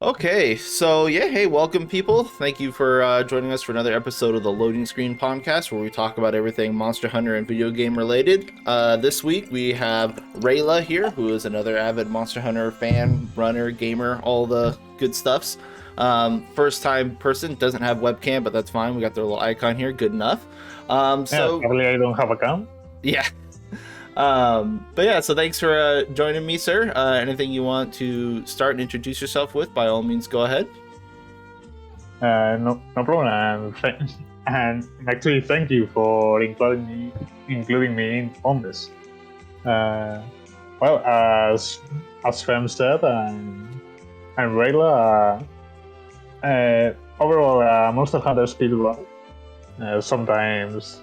Okay, so yeah, hey, welcome people. Thank you for joining us for another episode of the Loading Screen Podcast, where we talk about everything Monster Hunter and video game related. This week we have Rayla here, who is another avid Monster Hunter fan, runner, gamer, all the good stuffs. First time person, doesn't have webcam, but that's fine. We got their little icon here, good enough. Yeah, probably I don't have a cam. Yeah. But yeah, so thanks for joining me, sir. Anything you want to start and introduce yourself with, by all means, go ahead. No problem. And actually, thank you for including me on this. Well, as Fem said, I'm Rayla. Overall, Monster Hunter speedrun. Sometimes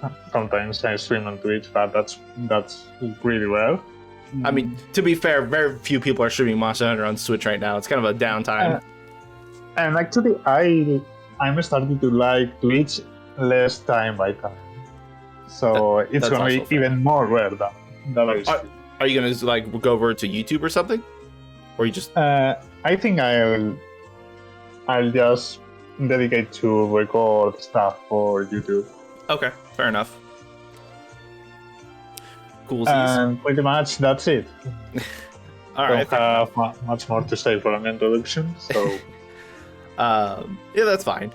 I stream on Twitch, but that's really rare. I mean, to be fair, very few people are streaming Monster Hunter on Switch right now. It's kind of a downtime. And actually, I'm starting to like Twitch less time by time, so it's gonna be even more rare than I stream. Are you gonna like go over to YouTube or something, or you just? I think I'll just dedicate to record stuff for YouTube. Okay, fair enough. Cool. And pretty much that's it. All right. Don't have much more to say for an introduction, so. Yeah, that's fine.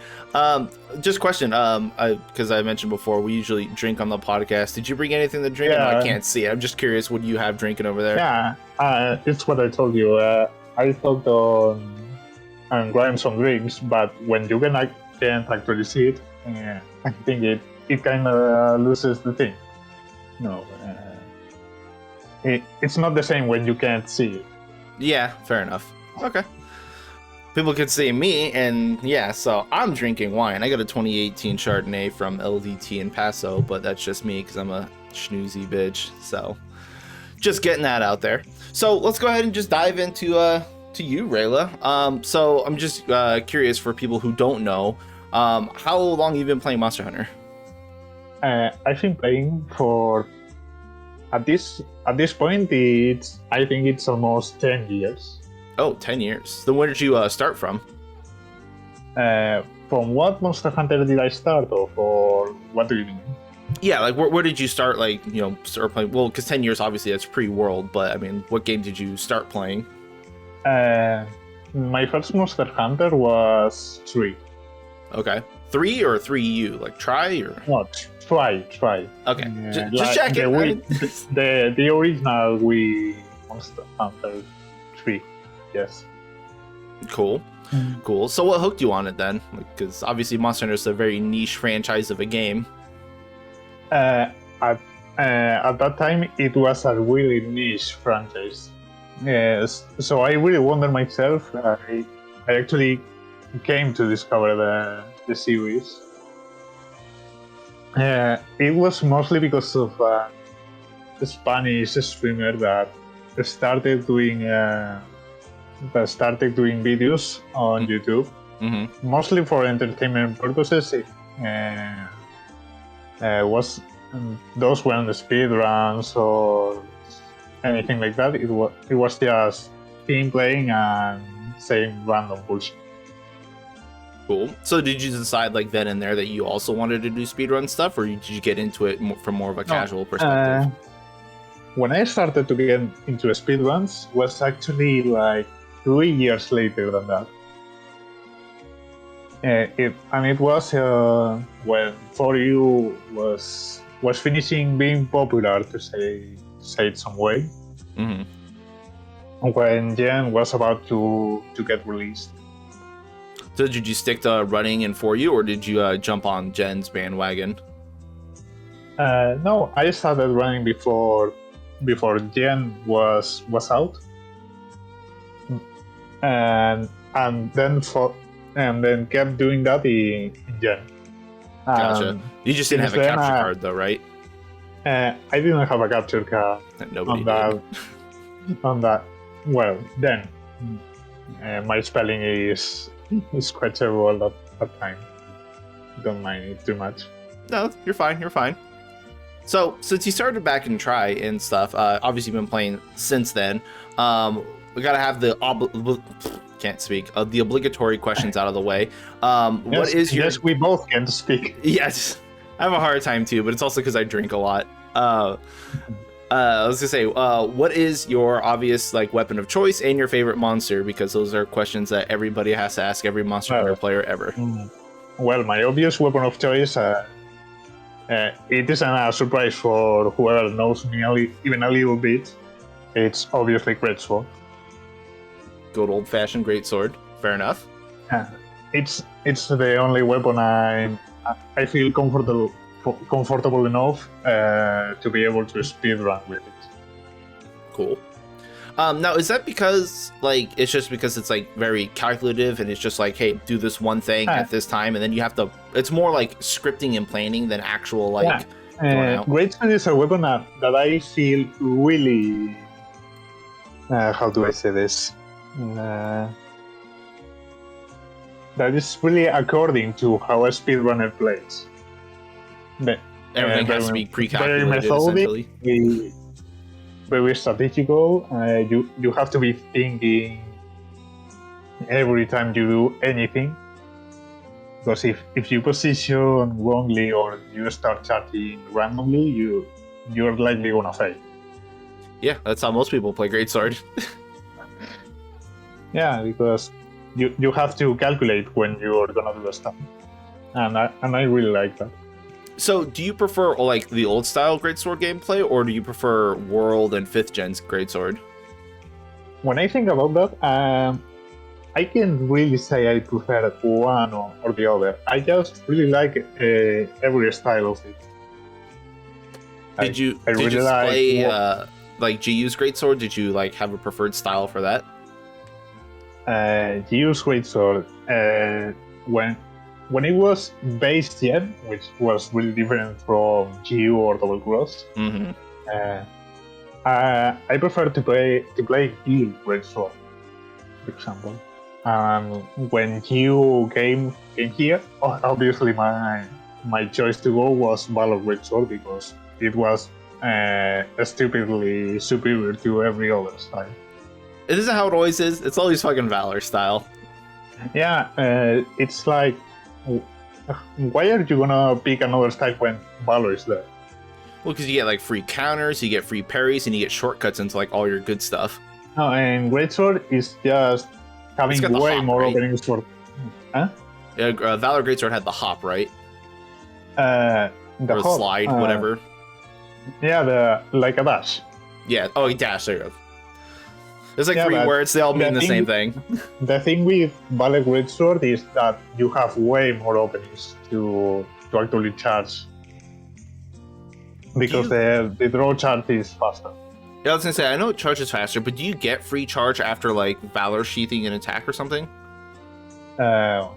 Just question. Because I mentioned before, we usually drink on the podcast. Did you bring anything to drink? Yeah. No, I can't see it. I'm just curious. What do you have drinking over there? Yeah, it's what I told you. I thought on grab some drinks, but when you can't actually see it, I think it kind of loses the thing. No, it's not the same when you can't see it. Yeah, fair enough. Okay. People can see me, and yeah, so I'm drinking wine. I got a 2018 Chardonnay from LDT in Paso, but that's just me because I'm a schnoozy bitch. So just getting that out there. So let's go ahead and just dive into to you, Rayla. So I'm just curious for people who don't know, how long have you been playing Monster Hunter? I've been playing for at this point I think it's almost 10 years. Oh, 10 years. Then where did you start from? From what Monster Hunter did I start off, or what do you mean? Yeah, like where did you start, like, you know, start playing? Well, because 10 years obviously that's pre-world, but I mean, what game did you start playing? My first Monster Hunter was 3. Okay. 3 or 3U? Like try or? No, try. Okay. Just check it. The original Wii Monster Hunter 3. Yes. Cool. Cool. So what hooked you on it then? Because obviously Monster Hunter is a very niche franchise of a game. At that time, it was a really niche franchise. Yes. So I really wondered myself. I actually came to discover the series. It was mostly because of a Spanish streamer that started doing videos on YouTube, mostly for entertainment purposes. Was those weren't the speed runs or anything like that. It was just him playing and saying random bullshit. Cool. So did you decide like then and there that you also wanted to do speedrun stuff, or did you get into it from more of a casual perspective? When I started to get into speedruns was actually like 3 years later than that. It was when 4U was finishing being popular, to say it some way. When Gen was about to get released. So did you stick to running in 4U, or did you jump on Gen's bandwagon? No, I started running before Gen was out, and then kept doing that in Gen. Gotcha. You just didn't have a capture card though, right? I didn't have a capture card. Nobody did. On that. Well, then my spelling is quite terrible at that time. Don't mind it too much. No, you're fine. So, since you started back in Try and stuff, obviously you've been playing since then. We gotta have the can't speak. The obligatory questions out of the way. What is your? Yes, we both can speak. Yes, I have a hard time too, but it's also because I drink a lot. I was gonna say, what is your obvious like weapon of choice and your favorite monster? Because those are questions that everybody has to ask every Monster Hunter player ever. Well, my obvious weapon of choice, it isn't a surprise for whoever knows me even a little bit. It's obviously Greatsword. Good old-fashioned Greatsword. Fair enough. It's the only weapon I feel comfortable enough to be able to speedrun with it. Cool. Now, is that because, like, it's just because it's, like, very calculative and it's just like, hey, do this one thing at this time, and then you have to... It's more like scripting and planning than actual, like... Greatsword is a weapon that I feel really... how do I say this? That is really according to how a speedrunner plays. Everything has to be pre-calculated, essentially. Very strategical. You have to be thinking every time you do anything. Because if you position wrongly or you start charging randomly, you're likely gonna fail. Yeah, that's how most people play Greatsword. Yeah, because you have to calculate when you're gonna do the stuff, and I really like that. So, do you prefer like the old style Greatsword gameplay, or do you prefer World and 5th Gen's Greatsword? When I think about that, I can't really say I prefer one or the other. I just really like every style of it. Did you play like GU's Greatsword? Did you like have a preferred style for that? GU's Greatsword, when it was base gen, which was really different from GU or Double Cross, I prefer to play GU Greatsword, for example. When GU came here, obviously my choice to go was Valor Greatsword because it was stupidly superior to every other style. Isn't that how it always is? It's always fucking Valor style. Yeah, it's like, why are you gonna pick another style when Valor is there? Well, because you get like free counters, you get free parries, and you get shortcuts into like all your good stuff. No, and Greatsword is just having way hop, more right? openings for... Huh? Yeah, Valor Greatsword had the hop, right? The or hop, slide, whatever. Yeah, like a dash. Yeah, oh, dash, there you go. There's like three words, they all mean the same thing. The thing with Valor Greatsword is that you have way more openings to actually charge. Because the draw charge is faster. Yeah, I was gonna say, I know it charges faster, but do you get free charge after like Valor sheathing an attack or something? Can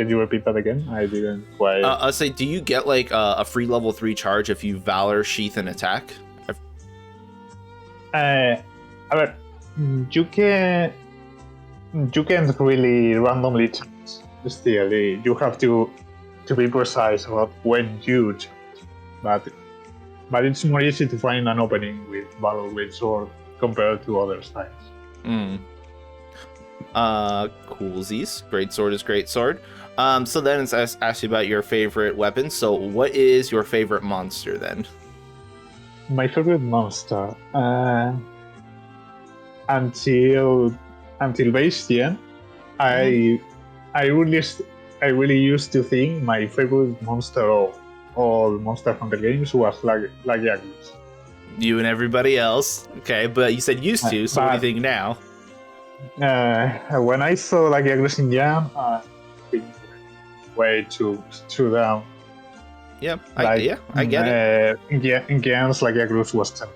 you repeat that again? I didn't quite... I'll say, do you get like a free level 3 charge if you Valor sheath an attack? You can't really randomly charge. Still, you have to be precise about when you charge. But it's more easy to find an opening with Valor Greatsword compared to other styles. Coolsies. Greatsword is Greatsword. So then it's asked you about your favorite weapon. So what is your favorite monster then? My favorite monster, until base gen, I really used to think my favorite monster of all Monster Hunter games was Lagiagros. You and everybody else. Okay, but you said used to, so what do you think now? When I saw Lagiagros in Jam, I think way too down. Yeah, I get it. In games, Lagiagros was 10.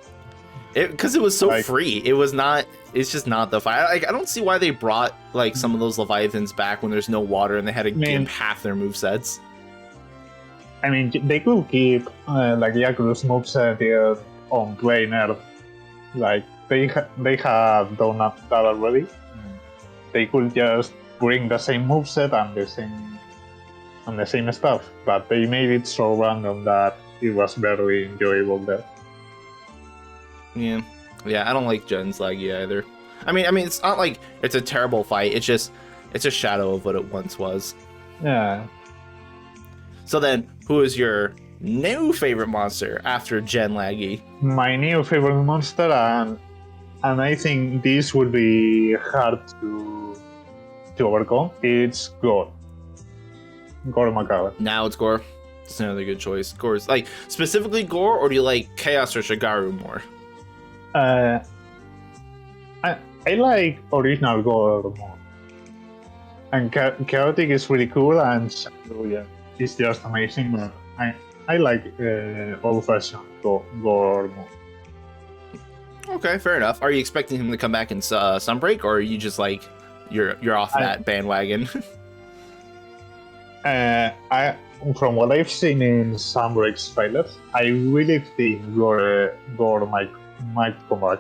Because it was so free. It's just not the fight. I don't see why they brought like some of those Leviathans back when there's no water and they had to give half their movesets. I mean, they could keep Lagiagros moveset on plain Earth. Like, they have done that already. They could just bring the same moveset and the same stuff, but they made it so random that it was barely enjoyable there. Yeah, I don't like Gen's Laggy either. I mean, it's not like it's a terrible fight. It's a shadow of what it once was. Yeah. So then, who is your new favorite monster after Gen Laggy? My new favorite monster, and I think this would be hard to overcome. It's Gore. Gore Macabre. Now it's Gore. It's another good choice. Gore's like specifically Gore, or do you like Chaos or Shigaru more? I like original Gore more. And Chaotic is really cool, and Shadow, yeah, it's just amazing. But I like old-fashioned Gore more. Okay, fair enough. Are you expecting him to come back in Sunbreak, or are you just like you're off that bandwagon? From what I've seen in Sunbreak's trailers, I really think Gore might come back.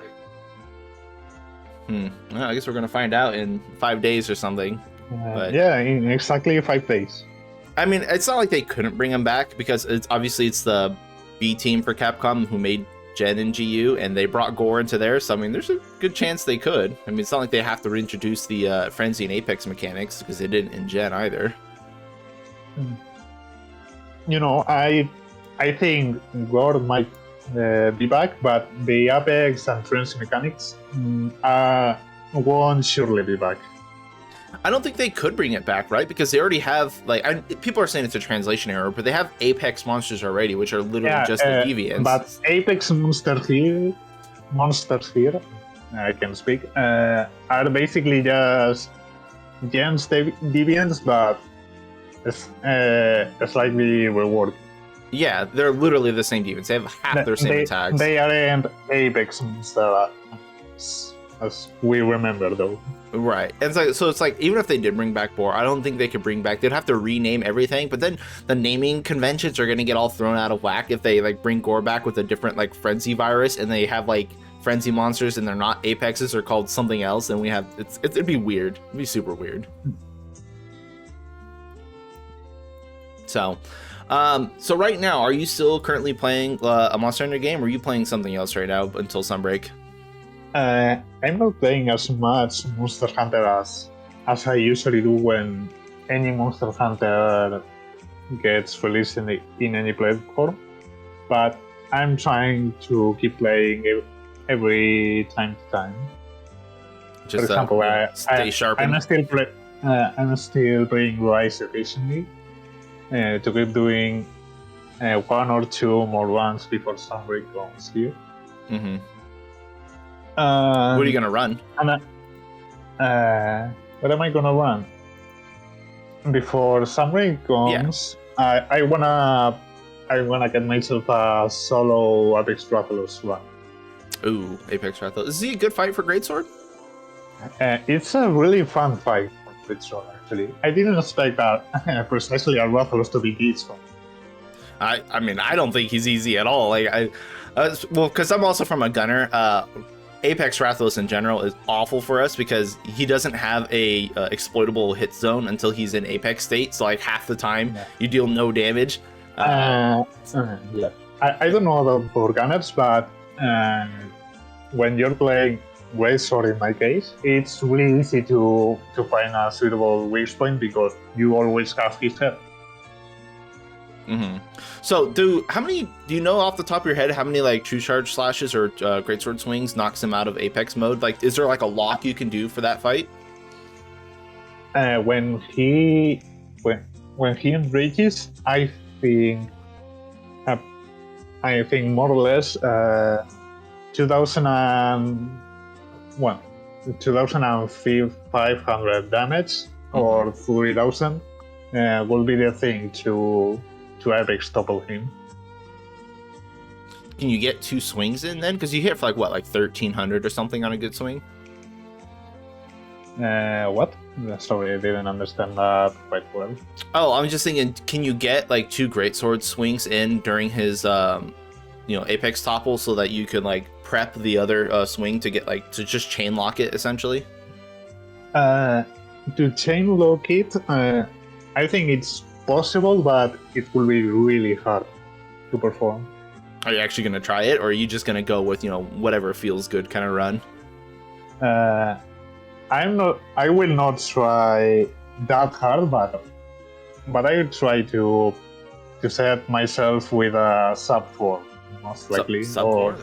Well, I guess we're gonna find out in 5 days or something. But yeah, in exactly 5 days. I mean, it's not like they couldn't bring him back because it's the B team for Capcom who made Gen and GU, and they brought Gore into there. So I mean, there's a good chance they could. I mean, it's not like they have to reintroduce the Frenzy and Apex mechanics because they didn't in Gen either. You know, I think Gore might be back, but the Apex and Frenzy mechanics won't surely be back. I don't think they could bring it back, right? Because they already have, like, people are saying it's a translation error, but they have Apex monsters already, which are literally just the deviants. But Apex monsters here, I can speak, are basically just Gen's deviants, but slightly reworked. Yeah, they're literally the same deviants. They have half their same attacks. They aren't Apex monsters as we remember, though. Right. And so it's like, even if they did bring back Boar, I don't think they could bring back, they'd have to rename everything, but then the naming conventions are going to get all thrown out of whack if they like bring Gore back with a different like Frenzy virus and they have like Frenzy monsters and they're not Apexes or called something else, and we have, it'd be weird. It'd be super weird. So right now, are you still currently playing a Monster Hunter game, or are you playing something else right now until Sunbreak? I'm not playing as much Monster Hunter as I usually do when any Monster Hunter gets released in any platform, but I'm trying to keep playing every time to time. Just, for example, stay sharp. I'm still playing Rise occasionally to keep doing 1 or 2 more runs before Sunbreak comes here. Mm-hmm. What are you gonna run? What am I gonna run before Sunbreak comes? Yeah. I wanna get myself a solo Apex Rathalos run. Ooh, Apex Rathalos. Is he a good fight for Greatsword? It's a really fun fight for Greatsword, actually. I didn't expect that precisely a Rathalos to be this fun. I mean, I don't think he's easy at all. Like well, because I'm also from a gunner. Apex Rathalos in general is awful for us because he doesn't have a exploitable hit zone until he's in Apex state. So like half the time you deal no damage. Yeah. I don't know about for gunners, but when you're playing Greatsword, in my case, it's really easy to find a suitable weak point because you always have his head. Mm-hmm. So, do you know off the top of your head how many like True Charge slashes or Greatsword swings knocks him out of Apex mode? Like, is there like a lock you can do for that fight? When he enrages, I think more or less 2,500 damage or 3,000 will be the thing to Apex topple him. Can you get 2 swings in then? Because you hit for like 1,300 or something on a good swing? What? Sorry, I didn't understand that quite well. Oh, I'm just thinking, can you get like 2 Greatsword swings in during his Apex topple so that you could like prep the other swing to get like to just chain lock it essentially? To chain lock it, I think it's possible, but it will be really hard to perform. Are you actually going to try it, or are you just going to go with, whatever feels good kind of run? I will not try that hard, but I will try to set myself with a sub 4, most likely. Sub 4?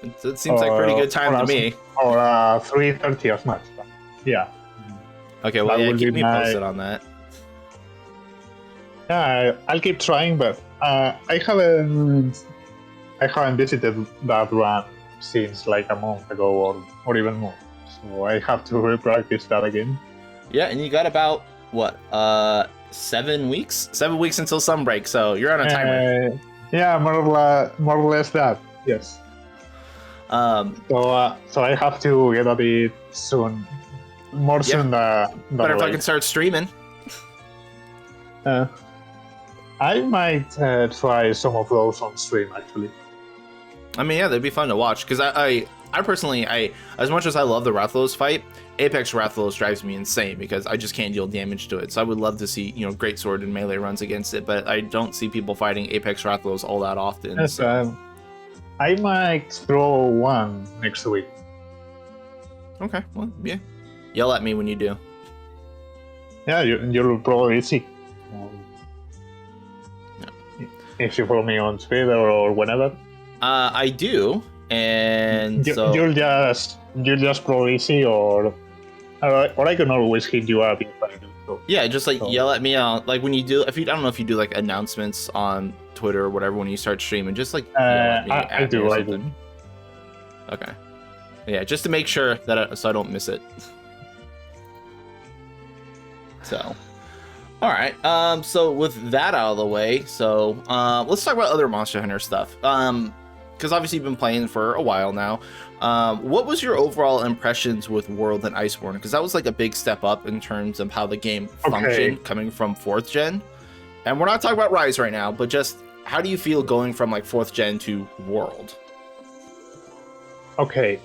It seems like pretty good time to me. Or a 330 as much. Yeah. Okay, well, yeah, keep me posted on that. Yeah, I'll keep trying, but I haven't visited that run since like a month ago or even more. So I have to repractice that again. Yeah, and you got about what 7 weeks? 7 weeks until sun break, so you're on a timer. Yeah, more or less that. Yes. So I have to get at it soon, more soon than Better later. fucking start streaming. I might try some of those on stream actually. I mean, yeah, they'd be fun to watch because I personally, as much as I love the Rathalos fight, Apex Rathalos drives me insane because I just can't deal damage to it. So I would love to see, Greatsword and melee runs against it, but I don't see people fighting Apex Rathalos all that often. Yes, so. I might throw one next week. Okay, well, yeah. Yell at me when you do. Yeah, you'll probably see. If you follow me on Twitter or whenever. I do, and so you'll just probably see, or I can always hit you up if I do. So. Yeah, just yell at me out, like when you do. I don't know if you do like announcements on Twitter or whatever when you start streaming. Just like yell at me. I do. Okay. Yeah, just to make sure that so I don't miss it. So. All right. So with that out of the way, so let's talk about other Monster Hunter stuff. Because obviously you've been playing for a while now. What was your overall impressions with World and Iceborne? Because that was like a big step up in terms of how the game functioned coming from 4th gen. And we're not talking about Rise right now, but just how do you feel going from like 4th gen to World? Okay.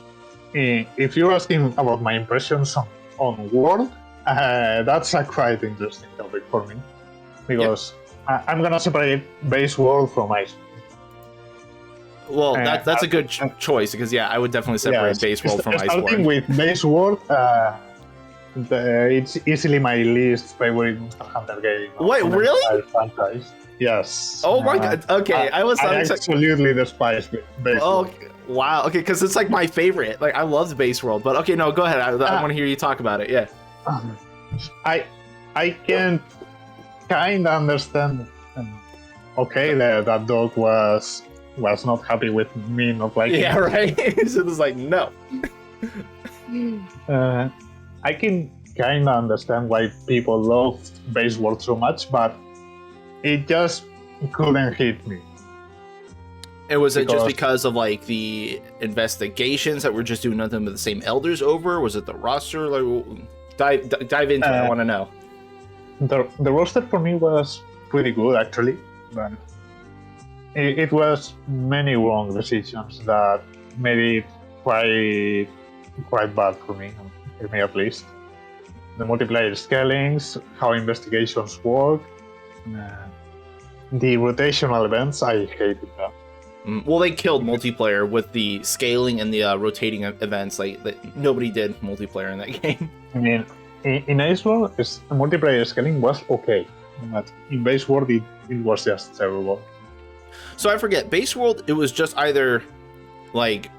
If you're asking about my impressions on World, that's a quite interesting topic for me, because I'm gonna separate base world from ice. Well, that's a good choice, because I would definitely separate base world from Iceborne. Starting with base world, it's easily my least favorite Monster Hunter game. Wait, really? Franchise. Yes. Oh my god. Okay, I absolutely despise base world. Wow. Okay, because it's like my favorite. Like I love the base world, but okay, no, go ahead. I want to hear you talk about it. Yeah. I can kind of understand. Okay, that dog was not happy with me not liking. Yeah, right. So it's like no. I can kind of understand why people love base world so much, but it just couldn't hit me. And was it just because of like the investigations that were just doing nothing but the same elders over? Was it the roster? Like, dive into it. I want to know. The roster for me was pretty good actually, but it was many wrong decisions that made it quite bad for me at least. The multiplayer scalings, how investigations work, the rotational events, I hated that. Well, they killed multiplayer with the scaling and the rotating events. Like nobody did multiplayer in that game. I mean, in Iceborne, multiplayer scaling was okay, but in base world it was just terrible. So I forget, base world, it was just either like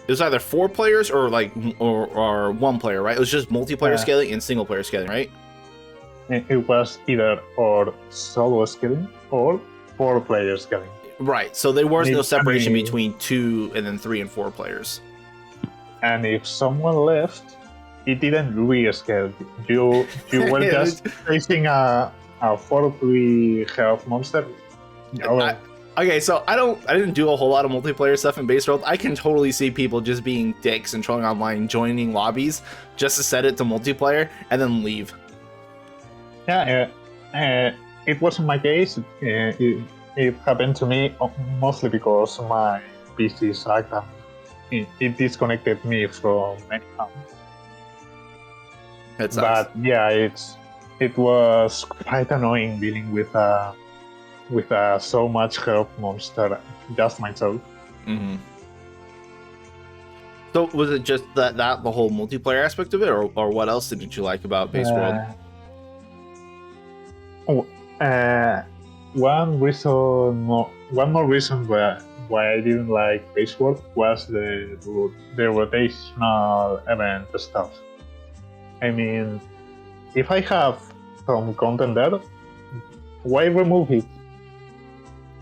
it was either 4 players or like or 1 player, right? It was just multiplayer scaling and single player scaling, right? It was either or solo scaling or 4 player scaling. Right. So there was no separation between 2 and then 3 and 4 players. And if someone left, it didn't re-scale. You were just facing a 4-3 health monster. Okay, so I didn't do a whole lot of multiplayer stuff in base world. I can totally see people just being dicks and trolling online, joining lobbies just to set it to multiplayer and then leave. Yeah, it wasn't my case. It happened to me mostly because my PC sucked and it disconnected me from many times. But yeah, it was quite annoying dealing with so much health monster just myself. Mm-hmm. So was it just that the whole multiplayer aspect of it, or what else didn't you like about Base World? Oh, one more reason why I didn't like Base World was the rotational event stuff. I mean, if I have some content there, why remove it?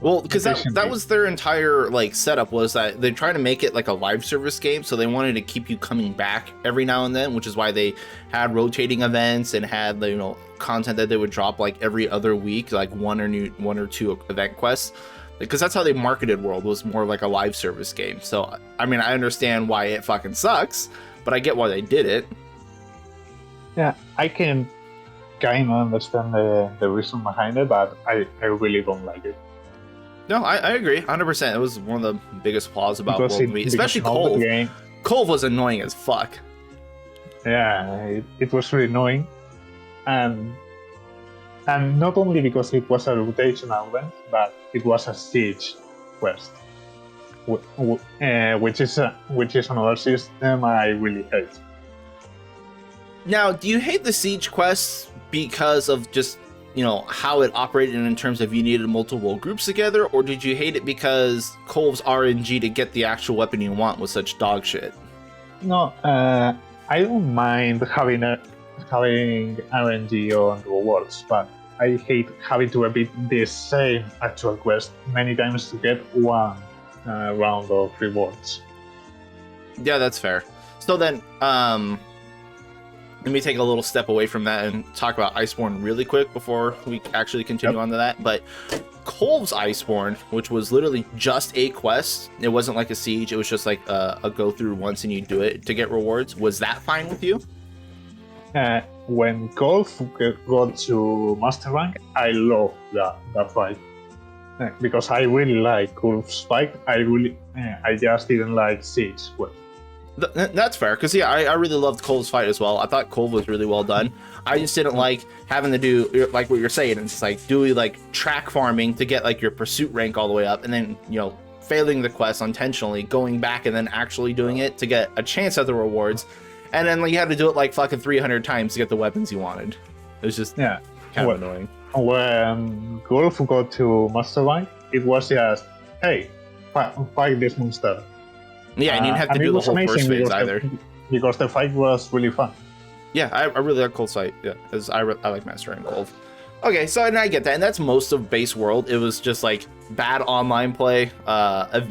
Well, because that was their entire like setup, was that they're trying to make it like a live service game, so they wanted to keep you coming back every now and then, which is why they had rotating events and had the content that they would drop like every other week, like one or two event quests, because that's how they marketed World, was more like a live service game. So I mean, I understand why it fucking sucks, but I get why they did it. Yeah, I can kind of understand the reason behind it, but I really don't like it. No, I agree, 100%. It was one of the biggest flaws about World to me, especially Cove. Cove was annoying as fuck. Yeah, it was really annoying, and not only because it was a rotational event, but it was a siege quest, which is another system I really hate. Now, do you hate the siege quests because of just how it operated in terms of you needed multiple groups together, or did you hate it because Cove's RNG to get the actual weapon you want was such dog shit? No, I don't mind having RNG on rewards, but I hate having to repeat the same actual quest many times to get one round of rewards. Yeah, that's fair. So then, let me take a little step away from that and talk about Iceborne really quick before we actually continue on to that. But Cove's Iceborne, which was literally just a quest, it wasn't like a siege, it was just like a go through once and you do it to get rewards. Was that fine with you? When Golf got to Master Rank, I love that fight. Because I really like Golf's fight, I just didn't like Siege. Well, that's fair, because yeah, I really loved Cole's fight as well. I thought Cole was really well done. I just didn't like having to do like what you're saying. It's like doing like track farming to get like your pursuit rank all the way up, and then failing the quest intentionally, going back and then actually doing it to get a chance at the rewards, and then you had to do it like fucking 300 times to get the weapons you wanted. It was just kind of annoying. When Golf got to Master Rank, it was just, hey, fight this monster. Yeah, and you didn't have to do the whole first phase either. Because the fight was really fun. Yeah, I really like Cold's fight. Yeah, because I like mastering Cold. Okay, so and I get that, and that's most of Base World. It was just like bad online play,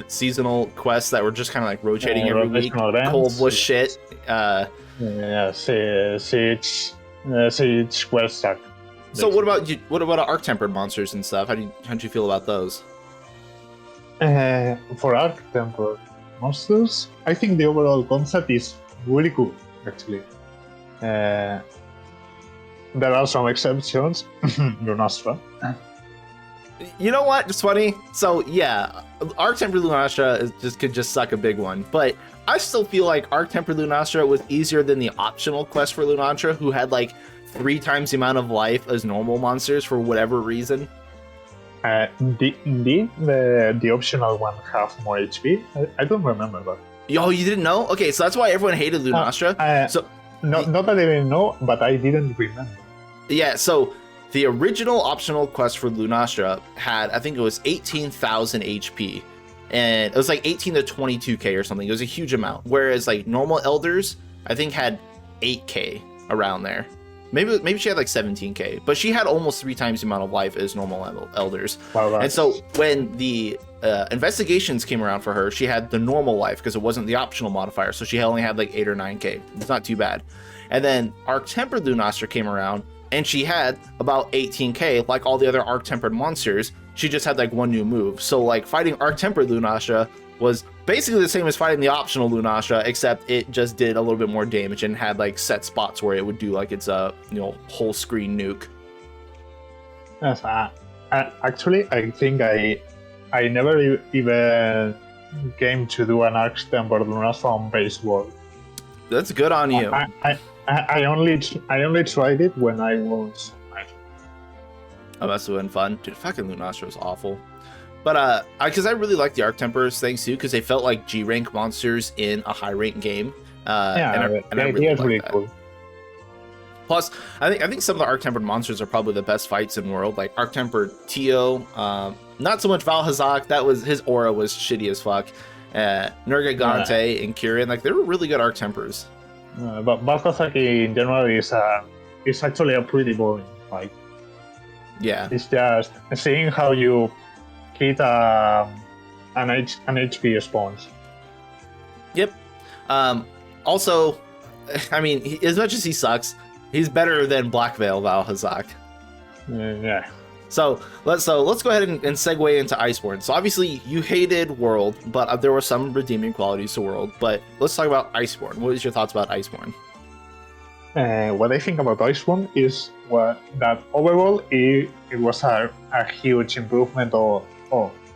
seasonal quests that were just kind of like rotating every week. Cold was shit. Siege quest suck. So what about you? What about Arc Tempered monsters and stuff? How'd you feel about those? For Arc Tempered monsters, I think the overall concept is really cool, actually. There are some exceptions. Lunastra. You know what? It's funny. So yeah, Arc Tempered Lunastra could just suck a big one, but I still feel like Arc Tempered Lunastra was easier than the optional quest for Lunastra, who had like 3 times the amount of life as normal monsters for whatever reason. Did the optional one have more HP? I don't remember that. Yo, you didn't know? Okay, so that's why everyone hated Lunastra. Not that I didn't know, but I didn't remember. Yeah, so the original optional quest for Lunastra had, I think it was 18,000 HP. And it was like 18 to 22k or something. It was a huge amount. Whereas like normal elders, I think had 8k around there. Maybe she had like 17k, but she had almost 3 times the amount of life as normal elders. Wow, and so when the investigations came around for her, she had the normal life because it wasn't the optional modifier, so she only had like 8 or 9k. It's not too bad. And then Arc Tempered Lunastra came around, and she had about 18k, like all the other Arc Tempered monsters. She just had like one new move. So like fighting Arc Tempered Lunastra was basically the same as fighting the optional Lunastra, except it just did a little bit more damage and had like set spots where it would do like its whole screen nuke. Yes, actually, I think I never even came to do an Arc Tempered Lunastra on Base World. That's good on you. I only tried it when I was. Oh, must have been fun, dude. Fucking Lunastra was awful. But because I really like the Arc Tempers things too, because they felt like G rank monsters in a high rank game. And I really like really that. cool. Plus, I think some of the Arc Tempered monsters are probably the best fights in World. Like Arc Tempered Tio, not so much Valhazak. That was his aura was shitty as fuck. Nergigante and Kirin, like they were really good Arc Tempers. But Balthazar in general is actually a pretty boring fight. Yeah, it's just seeing how you hit an HP sponge. Yep. Also, I mean, as much as he sucks, he's better than Black Veil Valhazak. Yeah. So let's go ahead and segue into Iceborne. So obviously you hated World, but there were some redeeming qualities to World. But let's talk about Iceborne. What is your thoughts about Iceborne? What I think about Iceborne is that overall it was a huge improvement of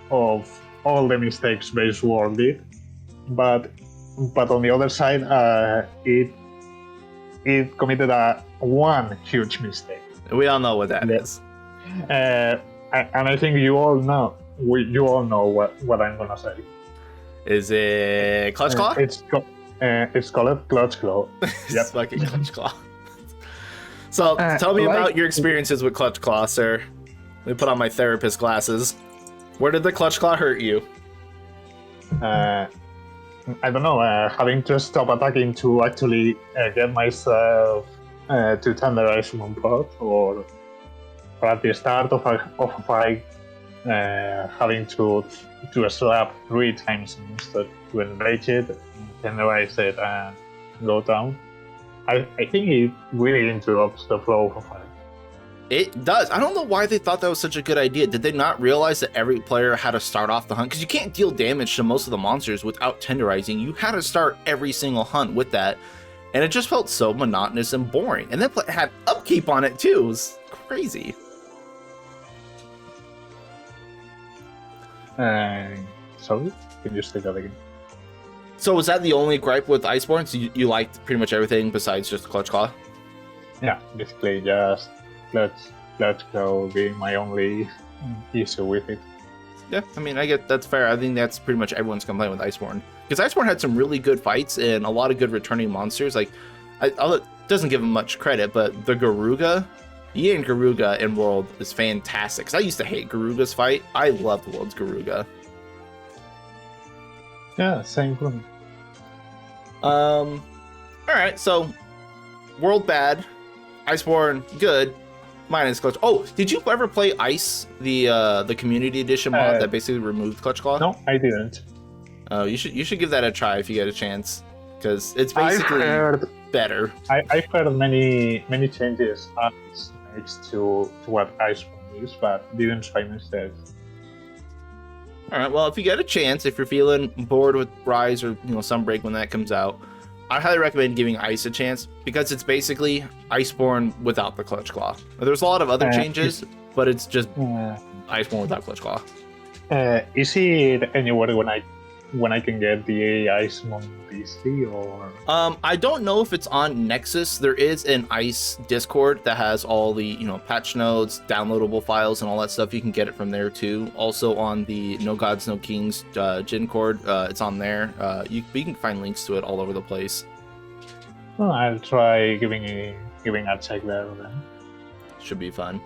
all the mistakes base World did, but on the other side, it committed one huge mistake. We all know what that is. And I think you all know what I'm gonna say. Is it Clutch Claw? It's called Clutch Claw. Yep, fucking Clutch Claw. So tell me about your experiences with Clutch Claw, sir. Let me put on my therapist glasses. Where did the Clutch Claw hurt you? I don't know. Having to stop attacking to actually get myself to tenderize one pot, or at the start of a fight, having to slap 3 times instead to enrage it, tenderize it, and go down. I think it really interrupts the flow of a fight. It does. I don't know why they thought that was such a good idea. Did they not realize that every player had to start off the hunt? Because you can't deal damage to most of the monsters without tenderizing. You had to start every single hunt with that. And it just felt so monotonous and boring. And then it had upkeep on it too. It was crazy. Sorry? Can you say that again? So was that the only gripe with Iceborne? So you liked pretty much everything besides just Clutch Claw? Yeah, basically just Clutch Claw being my only issue with it. Yeah, I mean, I get that's fair. I think that's pretty much everyone's complaint with Iceborne. Because Iceborne had some really good fights and a lot of good returning monsters. Like, doesn't give him much credit, but the Garuga, Ian Garuga in World is fantastic. Because I used to hate Garuga's fight. I loved World's Garuga. Yeah, same for me. Alright, so World bad, Iceborne good, minus Clutch. Oh, did you ever play Ice, the community edition mod that basically removed Clutch Claw? No, I didn't. Oh, you should give that a try if you get a chance, because it's basically better. I've heard many changes next to what Iceborne is, but didn't try instead. All right, well, if you get a chance, if you're feeling bored with Rise or Sunbreak when that comes out, I highly recommend giving Ice a chance, because it's basically Iceborne without the Clutch Claw. There's a lot of other changes, but it's just Iceborne without Clutch Claw. Is it anywhere when I can get the Iceborne PC, or? I don't know if it's on Nexus. There is an Ice Discord that has all the patch notes, downloadable files, and all that stuff. You can get it from there too. Also on the No Gods No Kings Gincord, it's on there. You can find links to it all over the place. Well, I'll try giving a check there then. Should be fun.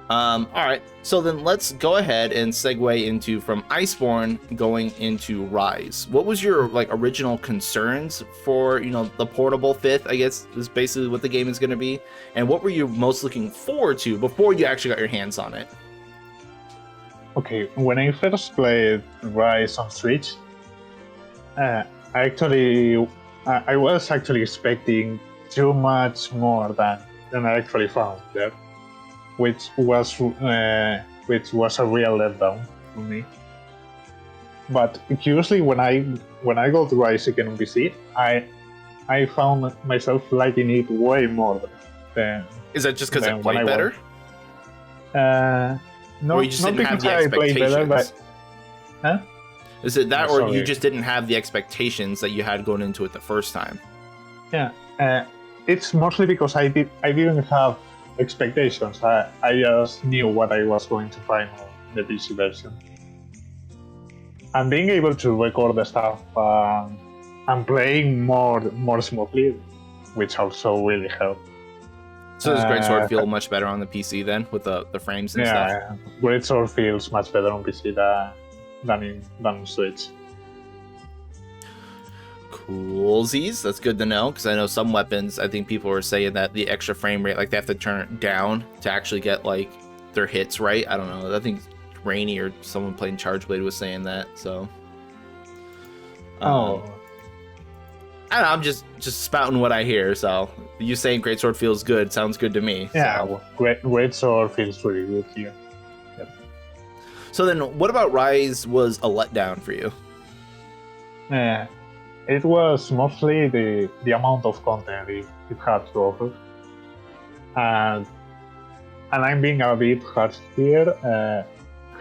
All right, so then let's go ahead and segue into from Iceborne going into Rise. What was your original concerns for the portable 5th? I guess is basically what the game is going to be. And what were you most looking forward to before you actually got your hands on it? Okay, when I first played Rise on Switch, I was actually expecting too much more than I actually found there. Which was a real letdown for me. But curiously, when I go to Rise again on PC, I found myself liking it way more than. Is that just because it played better? No, or you just didn't have the expectations. Huh? Is it that, or you just didn't have the expectations that you had going into it the first time? Yeah, it's mostly because I didn't have expectations. I just knew what I was going to find on the PC version. and being able to record the stuff and playing more smoothly, which also really helped. So does Greatsword feel much better on the PC then, with the frames and stuff? Yeah, Greatsword feels much better on PC than on Switch. Coolsies. That's good to know, because I know some weapons, I think people were saying that the extra frame rate, like they have to turn it down to actually get like their hits right. I don't know. I think Rainy or someone playing Chargeblade was saying that. So I don't know, I'm just spouting what I hear. So you saying Greatsword feels good sounds good to me. Yeah, so. Greatsword feels really good here. Yep. So then, what about Rise was a letdown for you? Yeah, it was mostly the amount of content it had to offer, and I'm being a bit harsh here.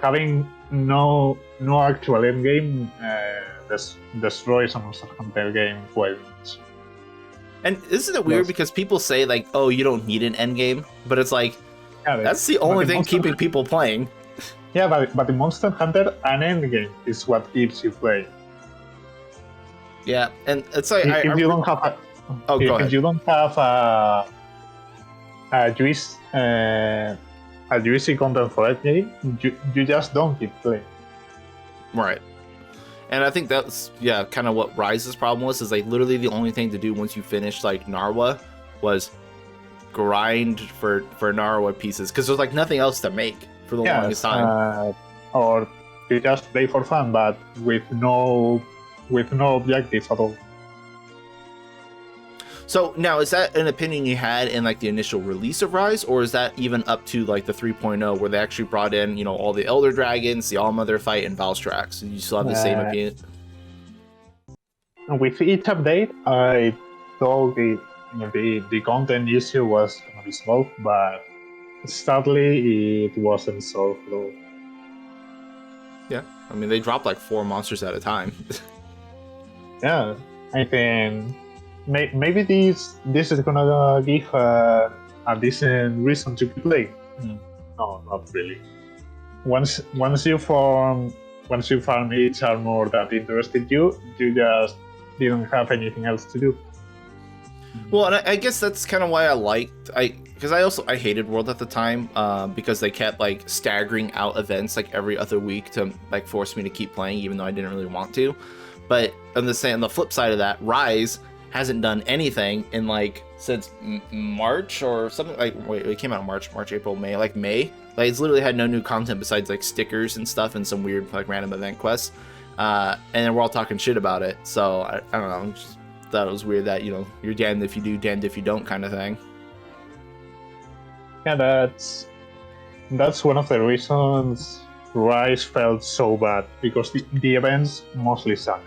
Having no actual endgame destroys a Monster Hunter game quite much. And isn't it weird Yes. because people say like, oh, you don't need an endgame, but it's like Yeah, that's the only thing keeping people playing. Yeah, but in Monster Hunter, an endgame is what keeps you playing. Yeah, and it's like If you don't have a, oh, go ahead. if you don't have a juicy content for endgame, you just don't keep playing. Right. And I think that's kind of what Rise's problem was, is like literally the only thing to do once you finish like Narwa was grind for Narwa pieces, because there's like nothing else to make for the longest time. Or you just play for fun, but with no objective at all. So now, is that an opinion you had in like the initial release of Rise, or is that even up to like the 3.0 where they actually brought in, all the Elder Dragons, the All-Mother fight, and Valstrax? You still have the same opinion? With each update, I thought the content issue was gonna be solved, but sadly it wasn't solved though. Yeah, I mean they dropped like 4 monsters at a time. Yeah, I think maybe this is gonna give a decent reason to play. No, not really. Once you farm each armor that interested you, you just didn't have anything else to do. Well, and I guess that's kind of why because I hated World at the time, because they kept like staggering out events like every other week to like force me to keep playing, even though I didn't really want to. But on the flip side of that, Rise hasn't done anything in like since March or something. Like, wait, it came out in March, April, May, like May. Like, it's literally had no new content besides like stickers and stuff and some weird like random event quests. And then we're all talking shit about it. So I don't know. I just thought it was weird that you're damned if you do, damned if you don't kind of thing. Yeah, that's one of the reasons Rise felt so bad, because the events mostly suck.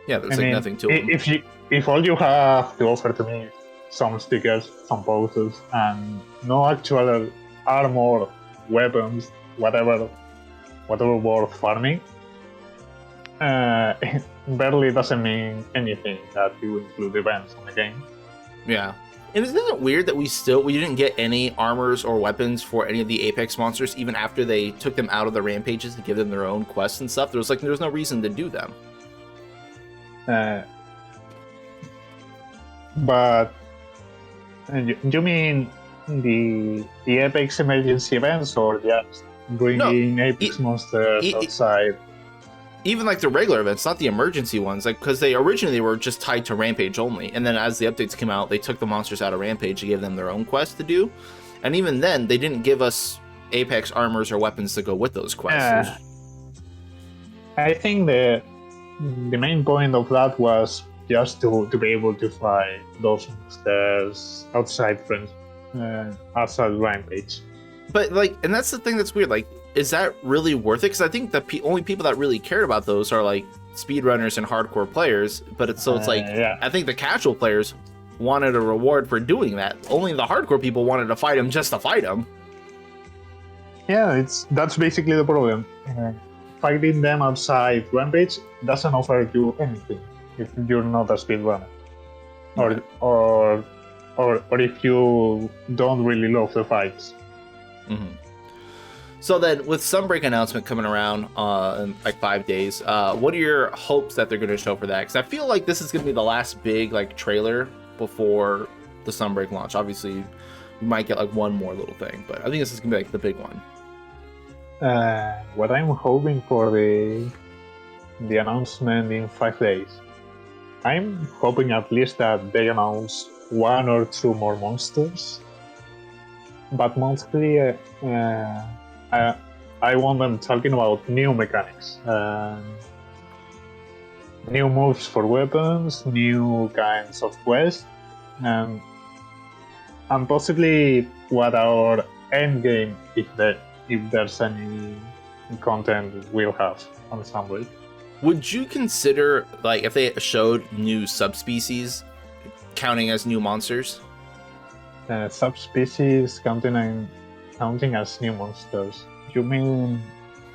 Yeah, there's nothing to them. If all you have to offer to me is some stickers, some poses, and no actual armor, weapons, whatever worth farming, it barely doesn't mean anything that you include events on the game. Yeah. And isn't it weird that we didn't get any armors or weapons for any of the Apex monsters, even after they took them out of the rampages to give them their own quests and stuff? There was no reason to do them. But you mean the Apex emergency events, or just bringing Apex monsters outside? Even like the regular events, not the emergency ones, like because they originally were just tied to Rampage only, and then as the updates came out, they took the monsters out of Rampage to give them their own quests to do, and even then, they didn't give us Apex armors or weapons to go with those quests. I think the main point of that was just to be able to fight those monsters outside Rampage. But like, and that's the thing that's weird. Like, is that really worth it? Because I think the only people that really cared about those are like speedrunners and hardcore players. But it's like, I think the casual players wanted a reward for doing that. Only the hardcore people wanted to fight him just to fight him. Yeah, that's basically the problem. Fighting them outside Rampage doesn't offer you anything if you're not a speedrunner, or if you don't really love the fights. Mm-hmm. So then, with Sunbreak announcement coming around in like 5 days, what are your hopes that they're going to show for that? Because I feel like this is going to be the last big like trailer before the Sunbreak launch. Obviously, we might get like one more little thing, but I think this is going to be like the big one. What I'm hoping for the announcement in 5 days, I'm hoping at least that they announce 1 or 2 more monsters, but mostly I want them talking about new mechanics, new moves for weapons, new kinds of quests, and possibly what our end game, if there's any content, we'll have on Sunbreak. Would you consider, like, if they showed new subspecies counting as new monsters? Subspecies counting as new monsters. You mean,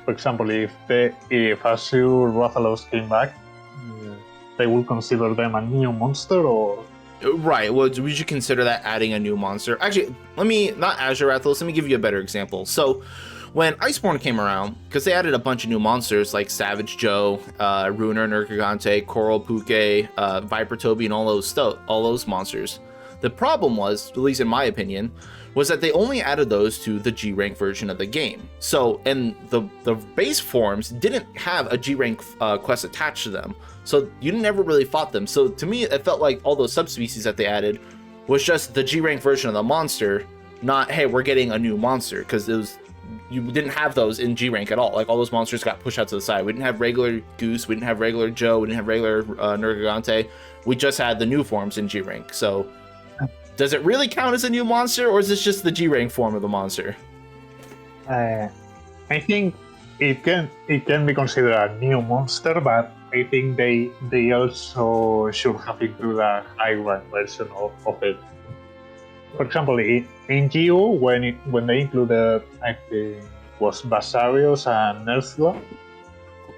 for example, if Azure Rathalos came back, they will consider them a new monster, or? Right. Well, would you consider that adding a new monster? Actually, not Azure Rathalos, let me give you a better example. So, when Iceborne came around, because they added a bunch of new monsters like Savage Joe, Ruiner, Nergigante, Coral Puke, Viper Toby, and all those monsters. The problem was, at least in my opinion, was that they only added those to the G rank version of the game. So, and the base forms didn't have a G rank quest attached to them. So you never really fought them. So to me, it felt like all those subspecies that they added was just the G rank version of the monster, not, hey, we're getting a new monster, because you didn't have those in G rank at all. Like, all those monsters got pushed out to the side. We didn't have regular Goose, we didn't have regular Joe, we didn't have regular Nergigante. We just had the new forms in G rank. So does it really count as a new monster, or is this just the G rank form of the monster? I think it can be considered a new monster, but I think they also should have included a high rank version of it. For example, in GU, when they included, I think, was Basarios and Ursula,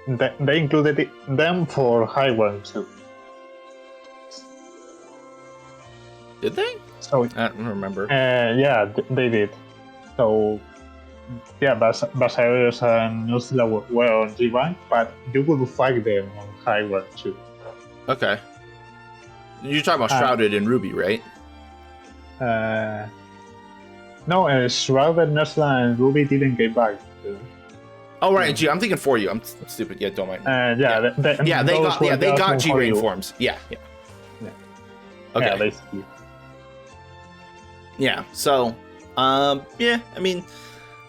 they included them for high rank too. Did they? So I don't remember. Yeah, they did. So yeah, Basarios and Ursula were on G rank, but you could fight them on high rank too. Okay. You're talking about Shrouded and Ruby, right? No, Shrouded, Ursula, and Ruby didn't get back. Oh right, G. I'm thinking for you. I'm stupid. Yeah, don't mind me. They got G rank forms. Yeah. Okay. Yeah, basically. Yeah. So, yeah. I mean,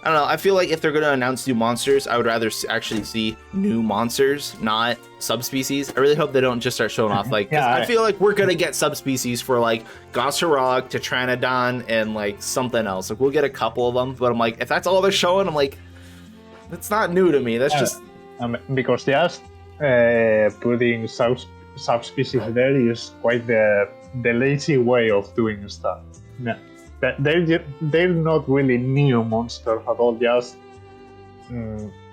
I don't know. I feel like if they're gonna announce new monsters, I would rather actually see new monsters, not subspecies. I really hope they don't just start showing off like. I feel like we're gonna get subspecies for like Gosharog, Tetranodon, and like something else. Like, we'll get a couple of them, but I'm like, if that's all they're showing, I'm like, that's not new to me. That's just because just putting subspecies there is quite the lazy way of doing stuff. Yeah. They're not really new monsters at all, just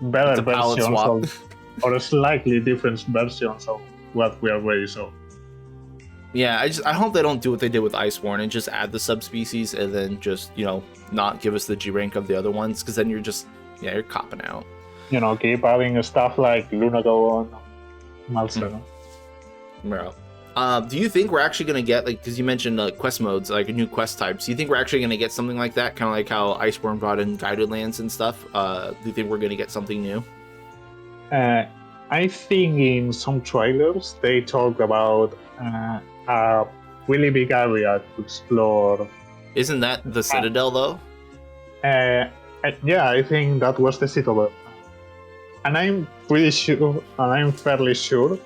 better versions or slightly different versions of what we already saw. Yeah, I hope they don't do what they did with Iceborne and just add the subspecies and then just, not give us the G rank of the other ones, because then you're copping out. Keep adding stuff like Lunagon, Malseno. Bro. Do you think we're actually going to get, like, because you mentioned quest modes, like new quest types, do you think we're actually going to get something like that? Kind of like how Iceborne brought in guided lands and stuff? Do you think we're going to get something new? I think in some trailers they talked about a really big area to explore. Isn't that the Citadel, though? Yeah, I think that was the Citadel. And I'm pretty sure, and I'm fairly sure,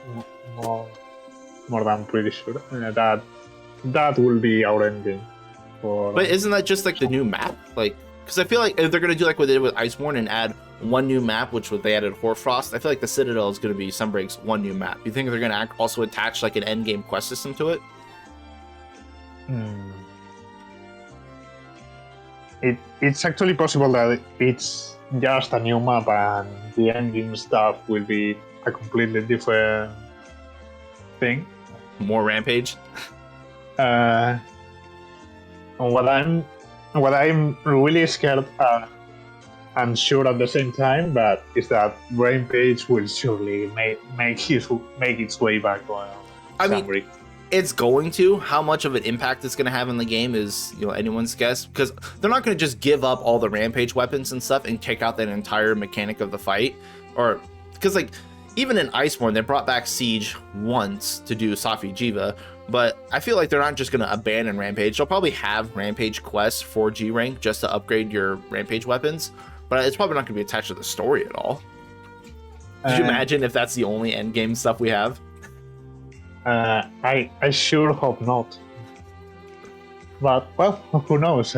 more than pretty sure, that will be our endgame. But isn't that just like the new map? Like, because I feel like if they're gonna do like what they did with Iceborne and add one new map, which they added Hoarfrost, I feel like the Citadel is gonna be Sunbreak's one new map. You think they're gonna also attach like an end game quest system to it? It's actually possible that it's just a new map and the end game stuff will be a completely different thing. More Rampage. What I'm really scared unsure at the same time, but is that Rampage will surely make its way back on I mean, Sunbreak. it's going to. How much of an impact it's going to have in the game is, anyone's guess, because they're not going to just give up all the Rampage weapons and stuff and take out that entire mechanic of the fight, or because like even in Iceborne they brought back Siege once to do Safi Jiva, but I feel like they're not just going to abandon Rampage. They'll probably have Rampage quests for G rank just to upgrade your Rampage weapons, but it's probably not going to be attached to the story at all. Could you imagine if that's the only end game stuff we have? I sure hope not. But well, who knows?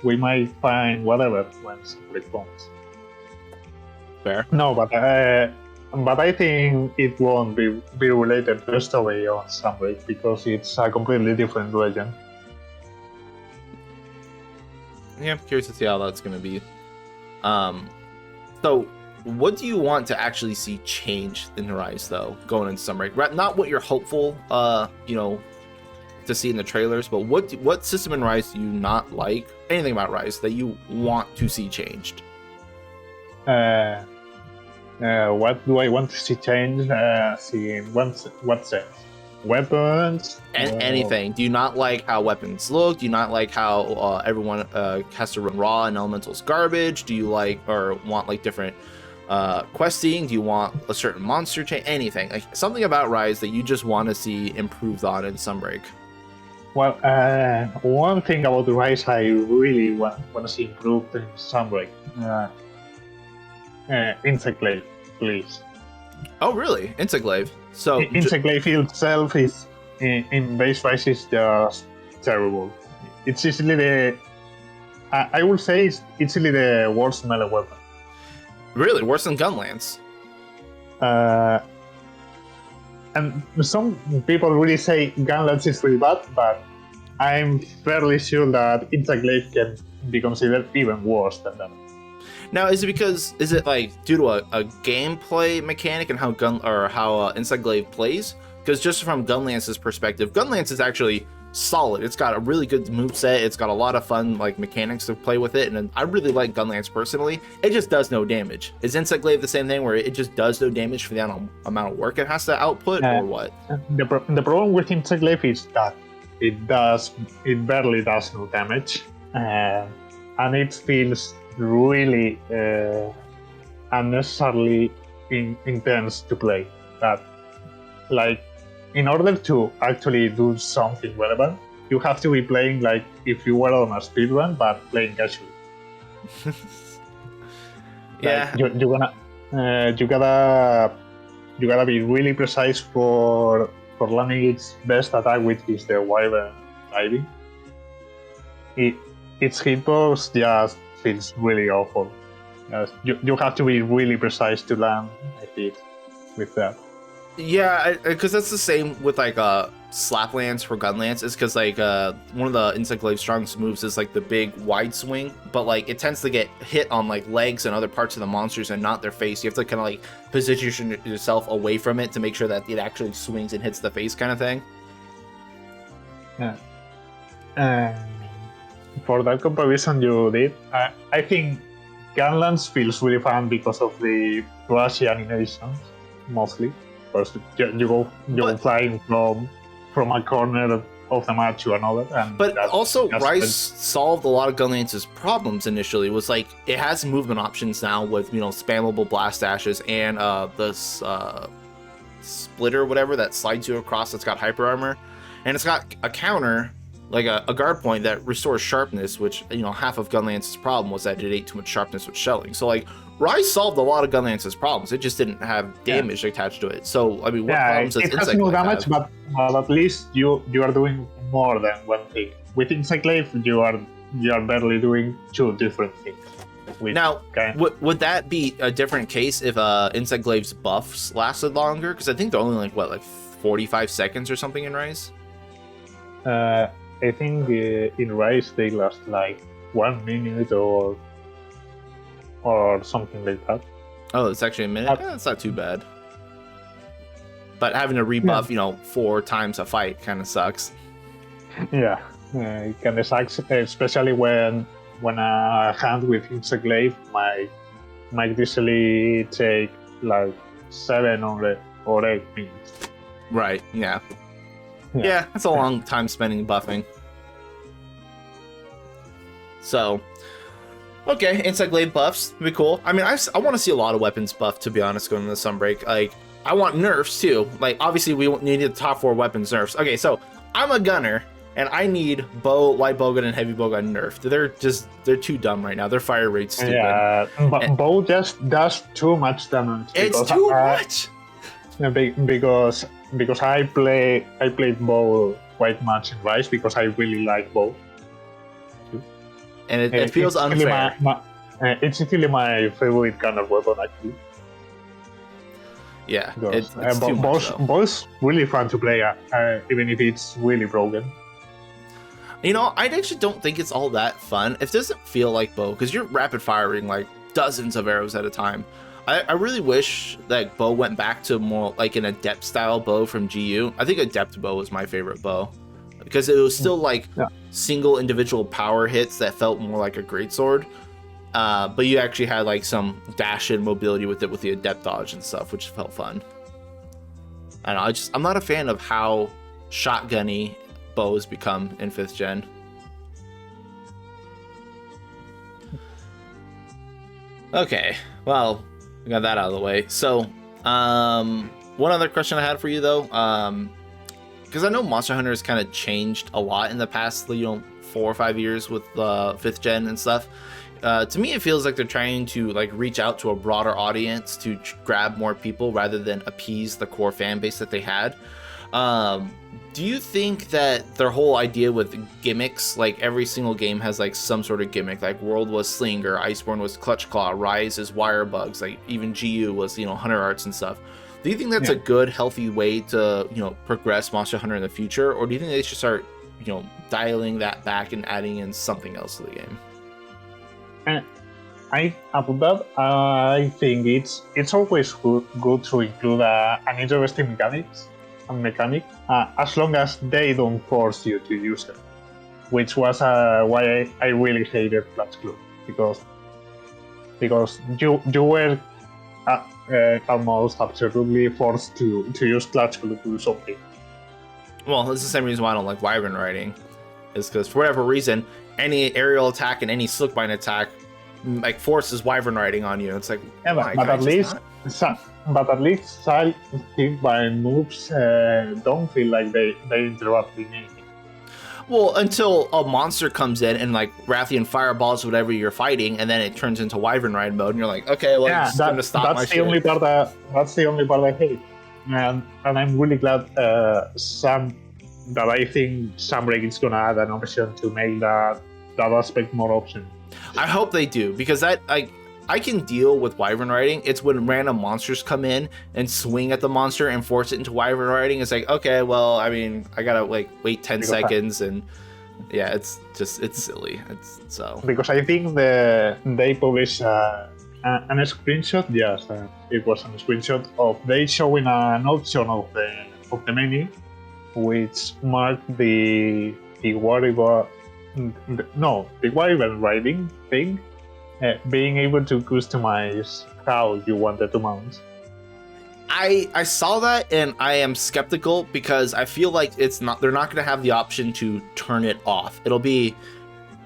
We might find whatever when Sunbreak comes. Fair. No, but I think it won't be related to the story on Sunbreak because it's a completely different region. Yeah, I'm curious to see how that's going to be. So what do you want to actually see change in Rise, though, going into Sunbreak? Not what you're hopeful, to see in the trailers, but what system in Rise do you not like? Anything about Rise that you want to see changed? What do I want to see change? See, what sense? Weapons? And anything. Do you not like how weapons look? Do you not like how everyone has to run raw and elementals garbage? Do you like or want like different questing? Do you want a certain monster change? Anything, like something about Rise that you just want to see improved on in Sunbreak? Well, one thing about the Rise I really want to see improved in Sunbreak. Insectlave, please. Oh, really? Insectlave. So Insectlave itself is in base Rise is just terrible. It's easily I would say it's easily the worst melee weapon. Really, worse than Gunlance? And some people really say Gunlance is really bad, but I'm fairly sure that Insectlave can be considered even worse than that. Now, is it like due to a gameplay mechanic and how Insectlave plays? Because just from Gunlance's perspective, Gunlance is actually solid. It's got a really good moveset. It's got a lot of fun like mechanics to play with it, and I really like Gunlance personally. It just does no damage. Is Insectlave the same thing where it just does no damage for the amount of work it has to output, or what? The problem with Insectlave is that it barely does no damage, and it feels really unnecessarily intense to play. That like in order to actually do something relevant, you have to be playing like if you were on a speedrun, but playing casually. Yeah, like, you gotta be really precise for landing its best attack, which is the Wyvern diving. Its hitbox just feels really awful. You have to be really precise to land a hit with that. Yeah, because that's the same with like Slaplands for Gunlance. Is because like one of the Insectlave's strongest moves is like the big wide swing, but like it tends to get hit on like legs and other parts of the monsters and not their face. You have to kind of like position yourself away from it to make sure that it actually swings and hits the face, kind of thing. Yeah. For that comparison you did, I think Gunlance feels really fun because of the flashy animations, mostly. First, you go flying from a corner of the map to another. But also, Rise solved a lot of Gunlance's problems initially. It was like, it has movement options now with, spammable blast dashes and this splitter, whatever, that slides you across that's got hyper armor. And it's got a counter, like a guard point that restores sharpness, which, half of Gunlance's problem was that it ate too much sharpness with shelling. So, like, Rise solved a lot of Gunlance's problems. It just didn't have damage attached to it. So, I mean, what problems does it has no damage, but at least you are doing more than one thing. With Insectlave, you are barely doing two different things. Now, would that be a different case if Insectlave's buffs lasted longer? Because I think they're only like 45 seconds or something in Rise? I think in Rise they last like 1 minute or something like that. Oh, it's actually a minute? That's not too bad. But having to rebuff, 4 times a fight kind of sucks. Yeah, it kind of sucks, especially when when a hand with insect glaive might easily take like 7 or 8 minutes. Right. Yeah. Yeah, that's a long time spending buffing. So, okay, insect glaive buffs would be cool. I mean, I want to see a lot of weapons buffed, to be honest, going into the Sunbreak. Like, I want nerfs too. Like, obviously, we need the top 4 weapons nerfs. Okay, so I'm a gunner, and I need bow, light bowgun, and heavy bowgun nerfed. They're too dumb right now. Their fire rate's stupid. Yeah, but bow just does too much damage. It's too much. Because I played bow quite much in Rise because I really like bow. And it feels unfair. It's actually my favorite kind of weapon, actually. Yeah, it's too much, bow's really fun to play, even if it's really broken. You know, I actually don't think it's all that fun. It doesn't feel like bow, because you're rapid firing like dozens of arrows at a time. I really wish that bow went back to more like an adept style bow from GU. I think adept bow was my favorite bow, because it was still like single individual power hits that felt more like a greatsword. But you actually had like some dash and mobility with it with the adept dodge and stuff, which felt fun. I don't know, I'm not a fan of how shotgunny bows become in 5th gen. Okay, well, we got that out of the way. So, one other question I had for you though, because I know Monster Hunter has kind of changed a lot in the past, 4 or 5 years with 5th gen and stuff. To me, it feels like they're trying to like reach out to a broader audience to grab more people rather than appease the core fan base that they had. Do you think that their whole idea with gimmicks, like every single game has like some sort of gimmick, like World was Slinger, Iceborne was Clutch Claw, Rise is Wire Bugs, like even GU was, Hunter Arts and stuff. Do you think that's a good, healthy way to, progress Monster Hunter in the future? Or do you think they should start, dialing that back and adding in something else to the game? I think it's always good to include an interesting mechanic, as long as they don't force you to use it, which was why I really hated Clutch Club, because you were almost absolutely forced to use Clutch Club to do something. Well, it's the same reason why I don't like Wyvern riding, is because for whatever reason, any aerial attack and any Silkbind attack like forces Wyvern riding on you. It's like, but at least Silkbind moves don't feel like they interrupt anything. Well, until a monster comes in and like Rathian fireballs whatever you're fighting, and then it turns into Wyvern ride mode, and you're like, okay, well, it's going to stop my shit. That's the only part I hate, and I'm really glad I think Sunbreak is gonna add an option to make that aspect more optional. I hope they do, because that I can deal with Wyvern riding. It's when random monsters come in and swing at the monster and force it into Wyvern riding. It's like, okay, well, I mean, I gotta like wait 10 seconds, and yeah, it's silly. Because I think they published a screenshot. Yes, it was a screenshot of they showing an option of the menu, which marked the Wyvern riding thing, being able to customize how you wanted to mount. I saw that, and I am skeptical because I feel like they're not going to have the option to turn it off. It'll be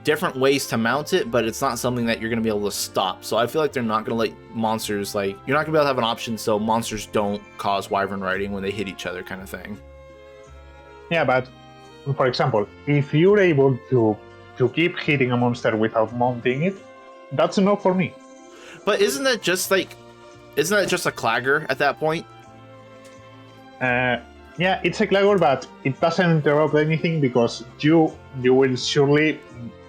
different ways to mount it, but it's not something that you're going to be able to stop. So I feel like they're not going to let monsters, like, you're not going to be able to have an option so monsters don't cause Wyvern riding when they hit each other, kind of thing. Yeah, but for example, if you're able to keep hitting a monster without mounting it, that's enough for me. But isn't that just a clagger at that point? Yeah, it's a clagger, but it doesn't interrupt anything because you will surely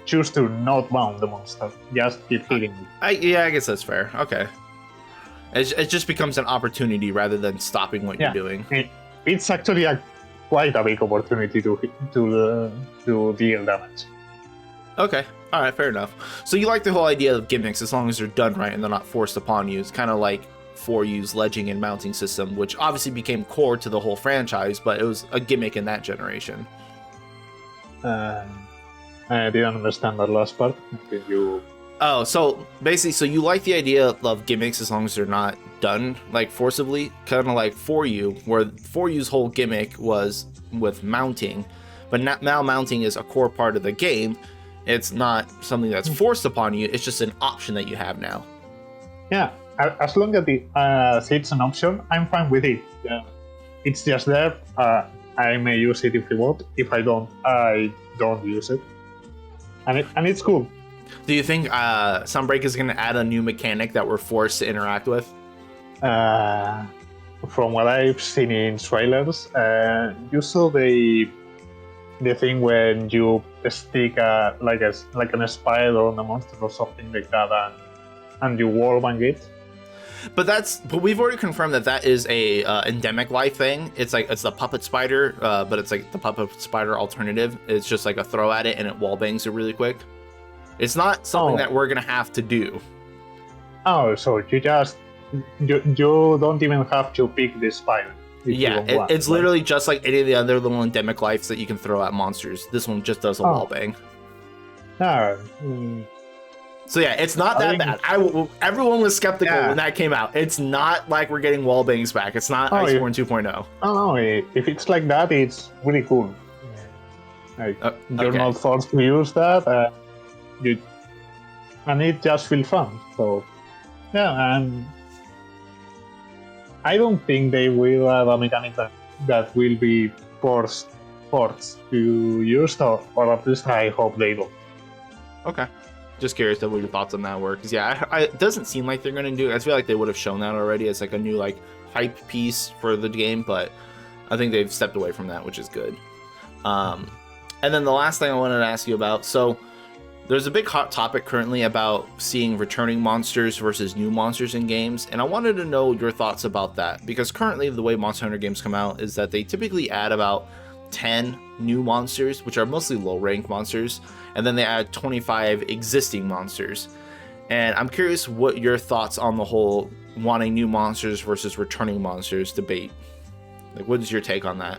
choose to not mount the monster. Just keep hitting it. I guess that's fair. Okay. It just becomes an opportunity rather than stopping what you're doing. It's actually quite a big opportunity to deal damage. Okay, all right, fair enough. So you like the whole idea of gimmicks as long as they're done right and they're not forced upon you. It's kind of like 4U's ledging and mounting system, which obviously became core to the whole franchise, but it was a gimmick in that generation. I didn't understand that last part. Can you? Oh, so basically, so you like the idea of gimmicks as long as they're not done like forcibly, kind of like For You, where For You's whole gimmick was with mounting, but now mounting is a core part of the game. It's not something that's forced upon you. It's just an option that you have now. Yeah, as long as it's an option, I'm fine with it. Yeah. It's just there. I may use it if I want. If I don't use it. And it's cool. Do you think Sunbreak is going to add a new mechanic that we're forced to interact with? From what I've seen in trailers, you saw the thing when you stick like an spider on a monster or something like that, and you wallbang it. But we've already confirmed that is a endemic life thing. It's the puppet spider, but it's like the puppet spider alternative. It's just like a throw at it and it wall bangs it really quick. It's not something that we're gonna have to do. Oh, so you don't even have to pick the spider. Yeah, it's literally just like any of the other little endemic lives that you can throw at monsters. This one just does a wall bang. So yeah, it's not that bad. Everyone was skeptical when that came out. It's not like we're getting wall bangs back. It's not Iceborne 2.0. Oh, if it's like that, it's really cool. Like, you're not forced to use that, and it just feels fun. So yeah, and I don't think they will have a mechanic that will be forced to use, or at least I hope they don't. Okay. Just curious what your thoughts on that were, because it doesn't seem like they're going to do it. I feel like they would have shown that already as like a new like hype piece for the game, but I think they've stepped away from that, which is good. And then the last thing I wanted to ask you about, so there's a big hot topic currently about seeing returning monsters versus new monsters in games, and I wanted to know your thoughts about that, because currently the way Monster Hunter games come out is that they typically add about 10 new monsters, which are mostly low rank monsters, and then they add 25 existing monsters. And I'm curious what your thoughts on the whole wanting new monsters versus returning monsters debate. Like, what is your take on that?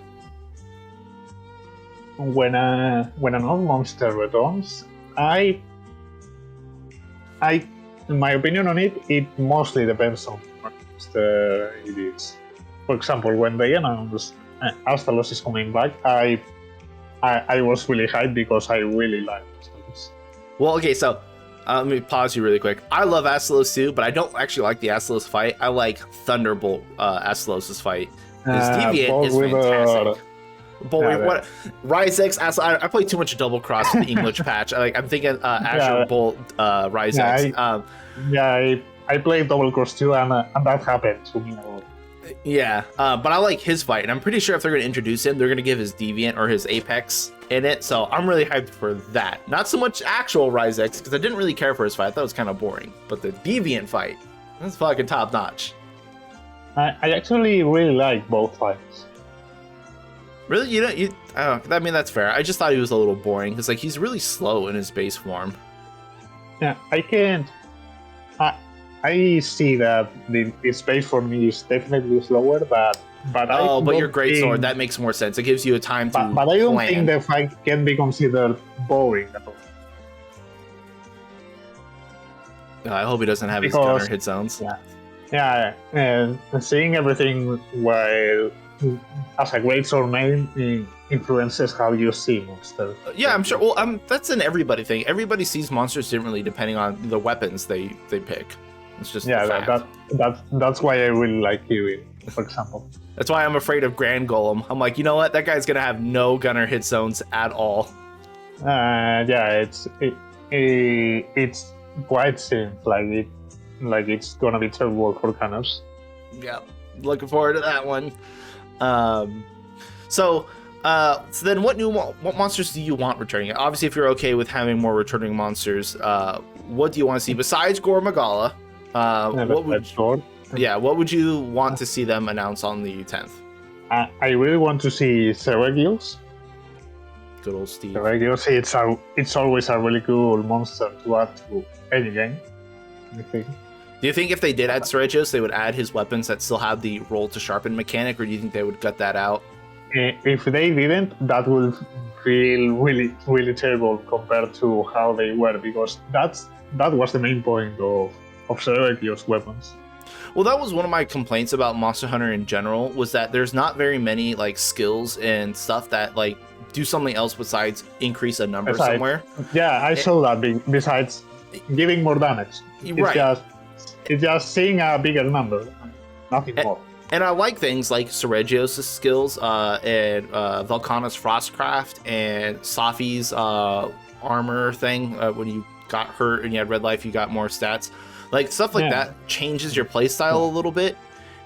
When an old monster returns, in my opinion on it mostly depends on what monster it is. For example, when they announced Astalos is coming back, I was really hyped because I really like Astalos. Well, okay, so let me pause you really quick. I love Astalos too, but I don't actually like the Astalos fight. I like Thunderbolt Astalos' fight. His Deviant is fantastic. What Rise X? I play too much Double Cross with the English patch. I'm thinking Azure Bolt Rise X. I played Double Cross too, and that happened to me. Yeah, but I like his fight, and I'm pretty sure if they're going to introduce him, they're going to give his Deviant or his Apex in it, so I'm really hyped for that. Not so much actual Rise X, because I didn't really care for his fight. I thought it was kind of boring, but the Deviant fight, that's fucking top-notch. I actually really like both fights. Really? I mean, that's fair. I just thought he was a little boring, because he's really slow in his base form. Yeah, I see that the space for me is definitely slower, but your Greatsword, that makes more sense. It gives you a time to But I don't think the fight can be considered boring at all. I hope he doesn't have his gunner hit zones. Yeah, and seeing everything while as a Greatsword main influences how you see monsters. Yeah, I'm sure. Well, that's an everybody thing. Everybody sees monsters differently depending on the weapons they pick. It's just that's why I really like Kiwi, for example. That's why I'm afraid of Grand Golem. I'm like, you know what? That guy's gonna have no gunner hit zones at all. It's quite seems like it's gonna be terrible for gunners. Yeah, looking forward to that one. So then what monsters do you want returning? Obviously, if you're okay with having more returning monsters, what do you want to see besides Gore Magala? What would you want to see them announce on the 10th? I really want to see Seregios. Good old Steve. Seregios, it's always a really cool monster to add to any game, I think. Do you think if they did add Seregios, they would add his weapons that still have the roll to sharpen mechanic, or do you think they would gut that out? If they didn't, that would feel really, really terrible compared to how they were, because that was the main point of Serakios weapons. Well, that was one of my complaints about Monster Hunter in general, was that there's not very many like skills and stuff that like do something else besides increase a number somewhere. Yeah, I saw that. Besides giving more damage, it's just seeing a bigger number, nothing more. And I like things like Seregios' skills and Volcana's Frostcraft and Safi's armor thing. When you got hurt and you had red life, you got more stats. Like stuff like that changes your playstyle a little bit.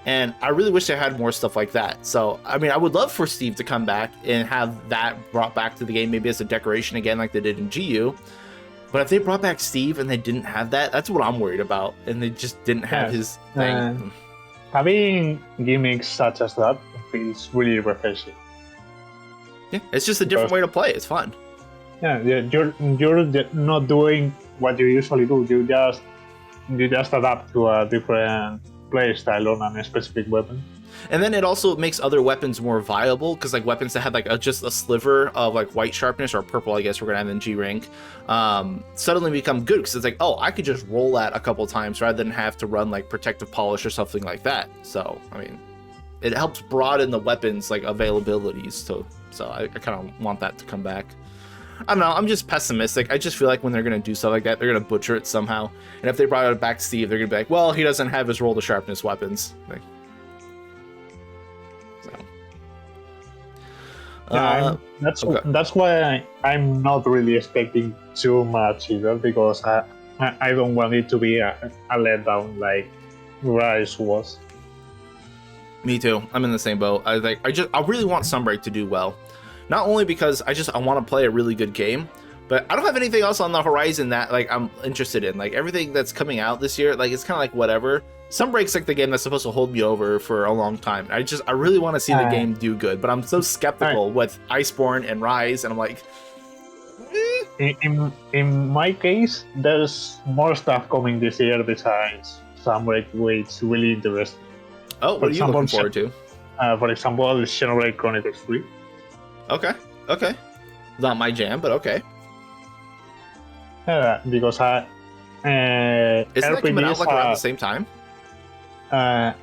And I really wish they had more stuff like that. So, I mean, I would love for Steve to come back and have that brought back to the game, maybe as a decoration again, like they did in GU. But if they brought back Steve and they didn't have that, that's what I'm worried about. And they just didn't have his thing. Having gimmicks such as that feels really refreshing. Yeah, it's just a different way to play. It's fun. Yeah, you're not doing what you usually do. You just adapt to a different play style on a specific weapon. And then it also makes other weapons more viable, because like weapons that had like just a sliver of like white sharpness, or purple, I guess we're gonna have in G rank, suddenly become good, because it's like, oh, I could just roll that a couple times rather than have to run like protective polish or something like that. So I mean, it helps broaden the weapons like availabilities. So I kind of want that to come back. I don't know, I'm just pessimistic. I just feel like when they're going to do stuff like that, they're going to butcher it somehow. And if they brought it back Steve, they're going to be like, well, he doesn't have his roll to sharpness weapons. Like, so. That's why I'm not really expecting too much either, because I don't want it to be a letdown like Rise was. Me too. I'm in the same boat. I really want Sunbreak to do well. Not only because I want to play a really good game, but I don't have anything else on the horizon that like I'm interested in. Like everything that's coming out this year, like it's kind of like whatever. Sunbreak's like the game that's supposed to hold me over for a long time. I really want to see the game do good, but I'm so skeptical with Iceborne and Rise, and I'm like, in my case, there's more stuff coming this year besides Sunbreak, which really interesting. Oh, what are you looking forward to? For example, Xenoblade Chronicles 3. Okay. Not my jam, but okay. Because isn't that coming out like around the same time? I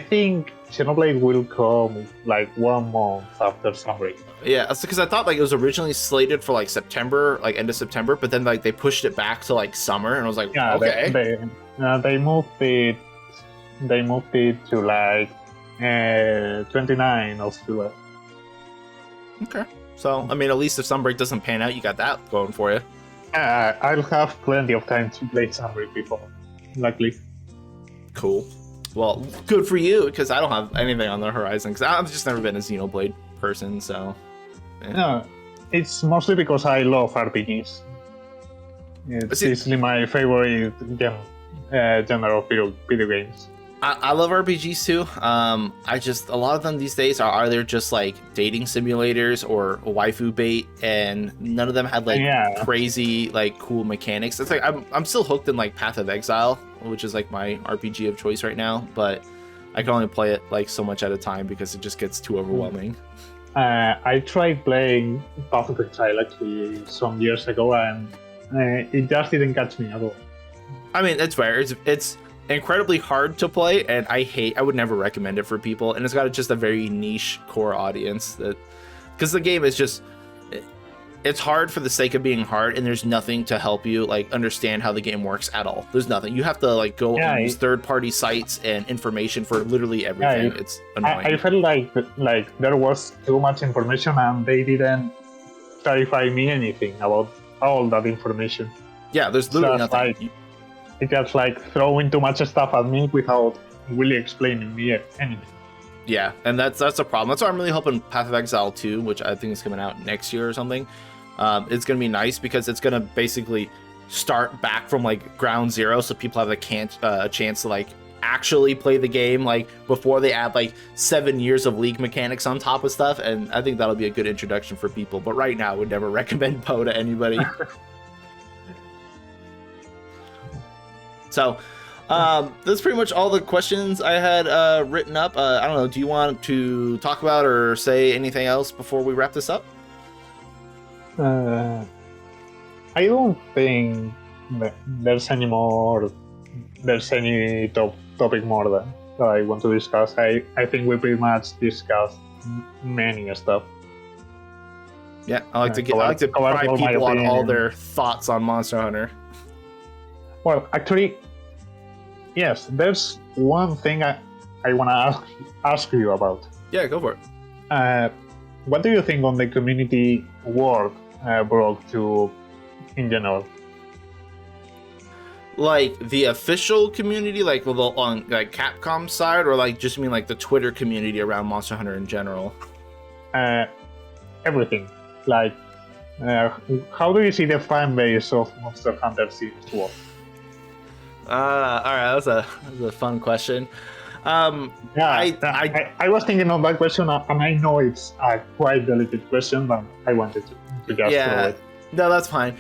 think Xenoblade will come like 1 month after Sunbreak. Yeah, because I thought like it was originally slated for like September, like end of September, but then like they pushed it back to like summer, and I was like, okay. They moved it. They moved it to like 29 of July. Okay. So, I mean, at least if Sunbreak doesn't pan out, you got that going for you. I'll have plenty of time to play Sunbreak before, luckily. Cool. Well, good for you, because I don't have anything on the horizon, because I've just never been a Xenoblade person, so... No, it's mostly because I love RPGs. It's easily my favorite genre of video games. I love RPGs too. A lot of them these days are either just like dating simulators or waifu bait, and none of them had like crazy like cool mechanics. It's like I'm still hooked in like Path of Exile, which is like my RPG of choice right now, but I can only play it like so much at a time because it just gets too overwhelming. I tried playing Path of Exile actually some years ago, and it just didn't catch me at all. I mean, it's fair. It's incredibly hard to play, and I would never recommend it for people, and it's got just a very niche core audience, that because the game is just, it's hard for the sake of being hard, and there's nothing to help you like understand how the game works at all. There's nothing. You have to like go and use third-party sites and information for literally everything. It's annoying. I felt like there was too much information, and they didn't clarify me anything about all that information. Yeah, there's literally nothing. It just like throwing too much stuff at me without really explaining me anything. Yeah, and that's a problem. That's why I'm really hoping Path of Exile 2, which I think is coming out next year or something, it's going to be nice, because it's going to basically start back from like ground zero, so people have a chance to like actually play the game like before they add like 7 years of League mechanics on top of stuff, and I think that'll be a good introduction for people. But right now, I would never recommend Poe to anybody. So that's pretty much all the questions I had written up. I don't know, do you want to talk about or say anything else before we wrap this up? Uh, I don't think there's any more. There's any topic more that I want to discuss. I think we pretty much discussed many stuff. Yeah, I like to pry people on all their thoughts on Monster Hunter. Well, actually, yes. There's one thing I want to ask you about. Yeah, go for it. What do you think on the community work brought to in general? Like the official community, like on like Capcom side, or like just mean like the Twitter community around Monster Hunter in general? Everything. Like, how do you see the fan base of Monster Hunter Series 1? All right, that's a fun question. I was thinking of that question, and I know it's a quite delicate question, but I wanted to just throw it. No, that's fine.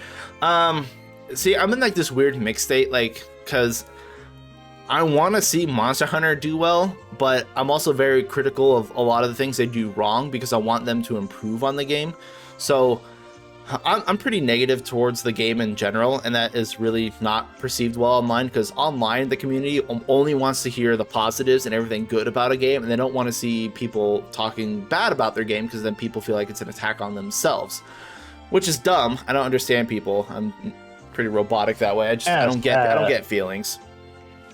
See, I'm in like this weird mixed state, like, because I want to see Monster Hunter do well, but I'm also very critical of a lot of the things they do wrong because I want them to improve on the game. So I'm pretty negative towards the game in general, and that is really not perceived well online, because online the community only wants to hear the positives and everything good about a game, and they don't want to see people talking bad about their game, because then people feel like it's an attack on themselves, which is dumb. I don't understand people. I'm pretty robotic that way. I don't get feelings.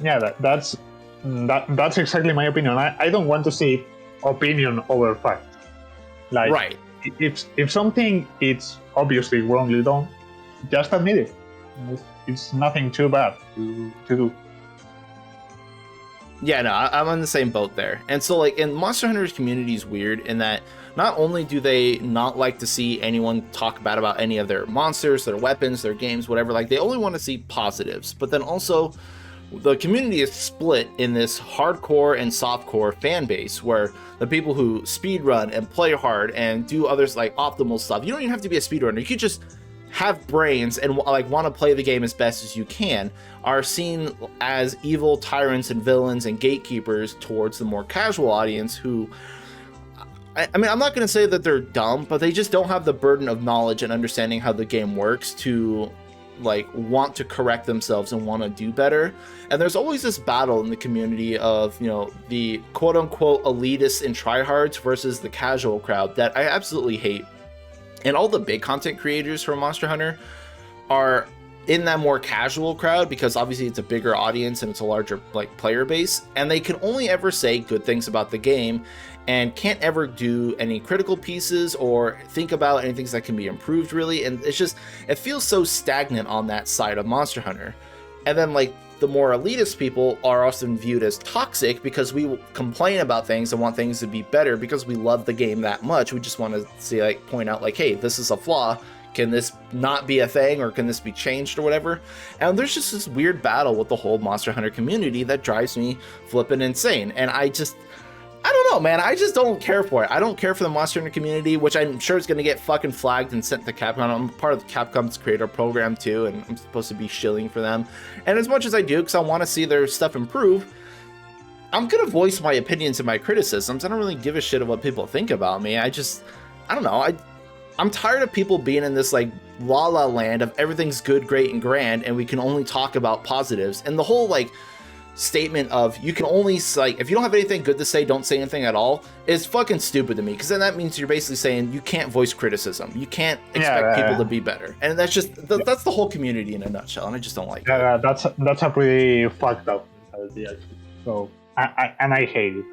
Yeah, that's exactly my opinion. I don't want to see opinion over fact. Like, right. If something it's obviously wrongly done, just admit it. It's nothing too bad to do. Yeah, no, I'm on the same boat there. And so, like, in Monster Hunter's community is weird in that not only do they not like to see anyone talk bad about any of their monsters, their weapons, their games, whatever, like, they only want to see positives. But then also, the community is split in this hardcore and softcore fan base, where the people who speedrun and play hard and do others like optimal stuff, you don't even have to be a speedrunner, you could just have brains and like want to play the game as best as you can, are seen as evil tyrants and villains and gatekeepers towards the more casual audience who, I mean, I'm not going to say that they're dumb, but they just don't have the burden of knowledge and understanding how the game works to like want to correct themselves and want to do better. And there's always this battle in the community of, you know, the quote unquote elitists and tryhards versus the casual crowd that I absolutely hate. And all the big content creators for Monster Hunter are in that more casual crowd, because obviously it's a bigger audience and it's a larger like player base, and they can only ever say good things about the game and can't ever do any critical pieces or think about any things that can be improved, really. And it's just, it feels so stagnant on that side of Monster Hunter. And then like the more elitist people are often viewed as toxic because we complain about things and want things to be better because we love the game that much. We just want to see, like, point out like, hey, this is a flaw. Can this not be a thing, or can this be changed or whatever? And there's just this weird battle with the whole Monster Hunter community that drives me flippin' insane. And I don't know, man. I just don't care for it. I don't care for the Monster Hunter community, which I'm sure is going to get fucking flagged and sent to Capcom. I'm part of Capcom's creator program too, and I'm supposed to be shilling for them. And as much as I do, because I want to see their stuff improve, I'm going to voice my opinions and my criticisms. I don't really give a shit of what people think about me. I don't know. I'm tired of people being in this like la la land of everything's good, great, and grand, and we can only talk about positives. And the whole like statement of you can only, like, if you don't have anything good to say, don't say anything at all, is fucking stupid to me, because then that means you're basically saying you can't voice criticism, you can't expect people to be better, and that's just that's the whole community in a nutshell, and I just don't like it. That's a pretty fucked up mentality, actually. So I hate it.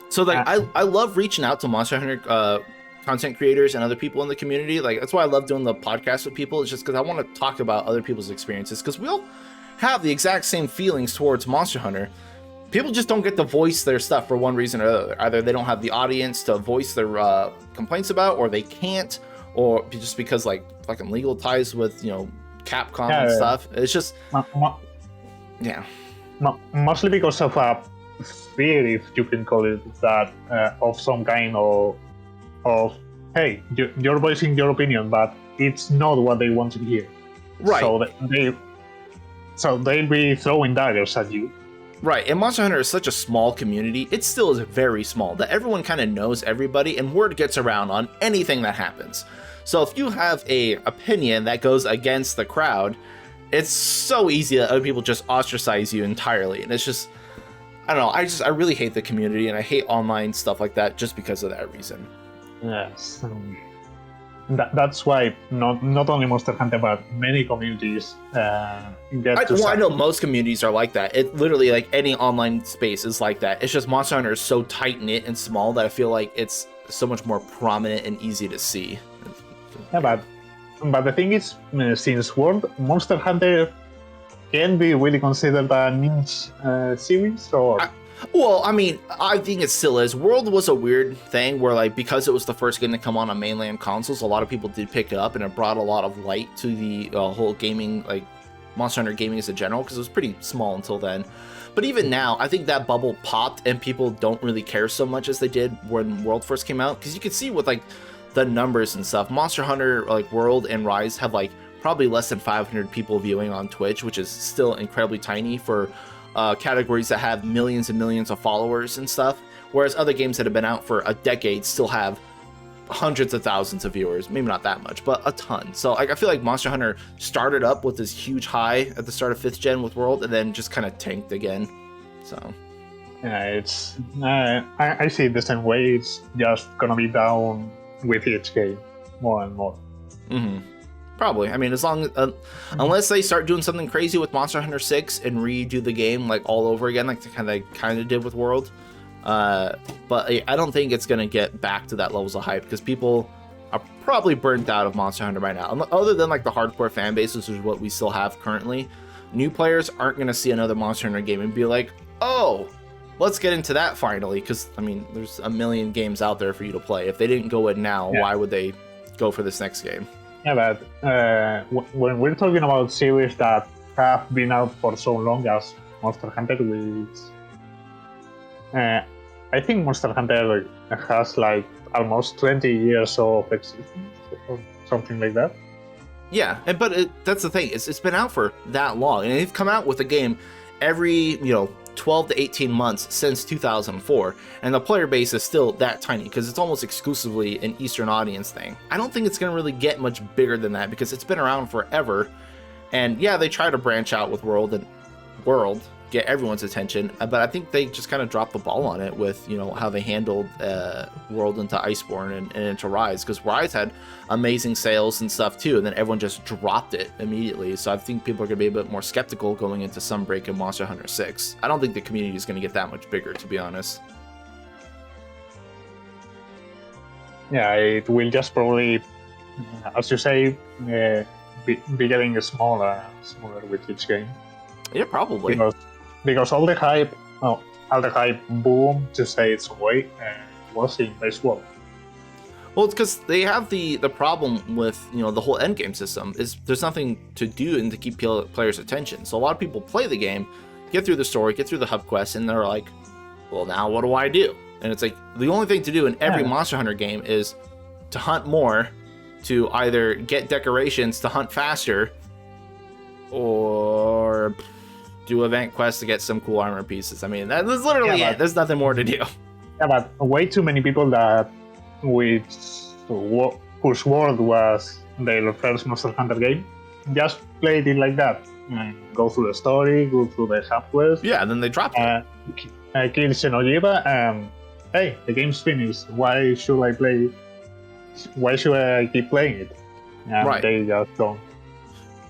So like I love reaching out to Monster Hunter content creators and other people in the community. Like, that's why I love doing the podcast with people. It's just because I want to talk about other people's experiences, because we all have the exact same feelings towards Monster Hunter. People just don't get to voice their stuff for one reason or another. Either they don't have the audience to voice their complaints about, or they can't, or just because like fucking legal ties with, you know, Capcom and stuff. It's just mostly because of a fear, if you can call it that, of some kind of hey, you're voicing your opinion, but it's not what they want to hear. Right. So they'll be throwing daggers at you. Right, and Monster Hunter is such a small community, it still is very small, that everyone kind of knows everybody, and word gets around on anything that happens. So if you have a opinion that goes against the crowd, it's so easy that other people just ostracize you entirely. And it's just, I don't know, I really hate the community, and I hate online stuff like that just because of that reason. Yes. That's why not only Monster Hunter, but many communities I know most communities are like that. It literally, like, any online space is like that. It's just Monster Hunter is so tight-knit and small that I feel like it's so much more prominent and easy to see. Yeah, but the thing is, since Monster Hunter can be really considered a niche series, or... Well, I mean, I think it still is. World was a weird thing where, like, because it was the first game to come on mainland consoles, a lot of people did pick it up, and it brought a lot of light to the whole gaming, like, Monster Hunter gaming as a general, because it was pretty small until then. But even now, I think that bubble popped, and people don't really care so much as they did when World first came out, because you can see with, like, the numbers and stuff. Monster Hunter, like, World and Rise have, like, probably less than 500 people viewing on Twitch, which is still incredibly tiny for categories that have millions and millions of followers and stuff, whereas other games that have been out for a decade still have hundreds of thousands of viewers. Maybe not that much, but a ton. So I feel like Monster Hunter started up with this huge high at the start of 5th gen with World, and then just kind of tanked again. So yeah, it's I see it the same way. It's just gonna be down with each game more and more. Mm-hmm. Probably. I mean, as long unless they start doing something crazy with Monster Hunter 6 and redo the game like all over again, like they kind of did with World. But I don't think it's gonna get back to that levels of hype, because people are probably burnt out of Monster Hunter by now. Other than like the hardcore fan base, which is what we still have currently, new players aren't gonna see another Monster Hunter game and be like, oh, let's get into that finally. Because I mean, there's a million games out there for you to play. If they didn't go in now, why would they go for this next game? Yeah, but when we're talking about series that have been out for so long as Monster Hunter, which I think Monster Hunter has like almost 20 years of existence or something like that. Yeah, but that's the thing. It's been out for that long, and they've come out with a game every 12 to 18 months since 2004, and the player base is still that tiny because it's almost exclusively an Eastern audience thing. I don't think it's going to really get much bigger than that because it's been around forever. And yeah, they try to branch out with World, get everyone's attention, but I think they just kind of dropped the ball on it with how they handled World into Iceborne and into Rise, because Rise had amazing sales and stuff too, and then everyone just dropped it immediately. So I think people are going to be a bit more skeptical going into Sunbreak and Monster Hunter 6. I don't think the community is going to get that much bigger, to be honest. Yeah, it will just probably, as you say, be getting smaller with each game. Yeah, probably. Because all the hype boom, to say it's away, was in base World. Well, it's because they have the problem with the whole endgame system is there's nothing to do and to keep players' attention. So a lot of people play the game, get through the story, get through the hub quest, and they're like, well, now what do I do? And it's like the only thing to do in every Monster Hunter game is to hunt more, to either get decorations to hunt faster, or do event quests to get some cool armor pieces. I mean, that's literally it. There's nothing more to do. Yeah, but way too many people that whose world was their first Monster Hunter game just played it like that. Go through the story, go through the hub quest. Yeah, and then they dropped it. Kill Xeno'jiiva, hey, the game's finished. Why should I play? Why should I keep playing it? Right. They just don't.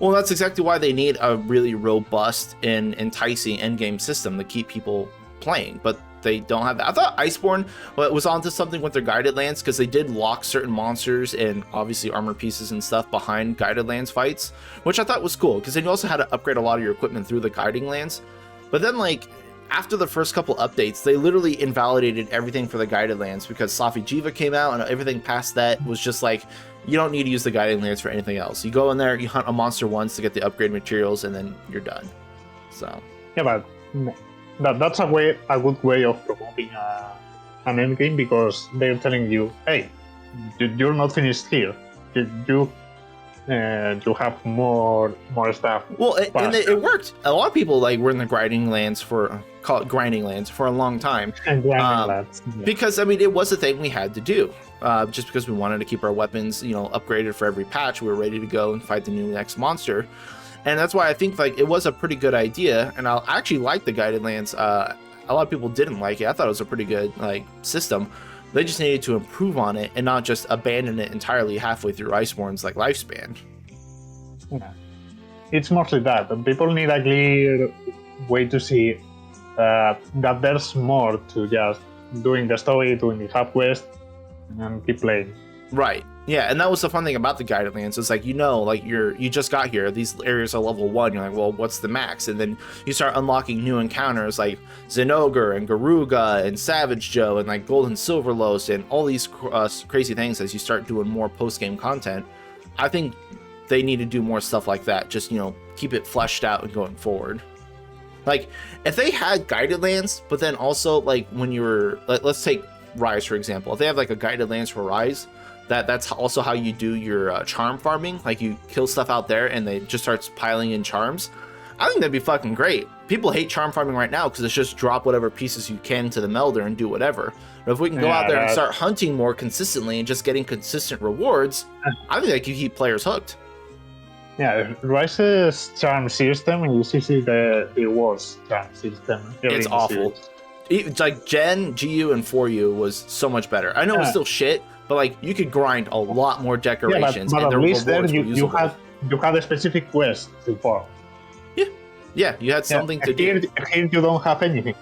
Well, that's exactly why they need a really robust and enticing endgame system to keep people playing, but they don't have that. I thought Iceborne was onto something with their guided lands, because they did lock certain monsters and obviously armor pieces and stuff behind guided lands fights, which I thought was cool, because then you also had to upgrade a lot of your equipment through the guiding lands. But then, like, after the first couple updates, they literally invalidated everything for the guided lands, because Safi Jiva came out and everything past that was just like, you don't need to use the guiding lands for anything else. You go in there, you hunt a monster once to get the upgrade materials, and then you're done. So yeah, but that's a good way of promoting an endgame, because they're telling you, hey, you're not finished here. You have more stuff. Well, and it worked. A lot of people were in the grinding lands call it grinding lands for a long time. And grinding lands. Yeah. Because I mean, it was a thing we had to do. just because we wanted to keep our weapons, upgraded for every patch. We were ready to go and fight the new next monster. And that's why I think like it was a pretty good idea. And I actually like the guided lands. A lot of people didn't like it. I thought it was a pretty good like system. They just needed to improve on it and not just abandon it entirely halfway through Iceborne's like lifespan. Yeah. It's mostly that. People need a clear way to see that there's more to just doing the story, doing the hub quest, and keep playing. Right. Yeah, and that was the fun thing about the guided lands. It's like, like you just got here. These areas are level 1. You're like, well, what's the max? And then you start unlocking new encounters like Zinogre and Garuga and Savage Joe and like Golden Silverlos and all these crazy things as you start doing more post-game content. I think they need to do more stuff like that. Just, keep it fleshed out and going forward. Like, if they had guided lands, but then also like when you're, let's take Rise, for example. If they have like a guided lands for Rise, that's also how you do your charm farming. Like you kill stuff out there and they just starts piling in charms. I think that'd be fucking great. People hate charm farming right now because it's just drop whatever pieces you can to the melder and do whatever. But if we can go out there and start hunting more consistently and just getting consistent rewards, I think that could keep players hooked. Yeah, Rise's charm system is usually the worst charm system. It's awful. It's like Gen, GU, and 4U was so much better. I know it was still shit, but like you could grind a lot more decorations. But and at least there you had a specific quest to farm. Yeah, you had something to do. Here you don't have anything.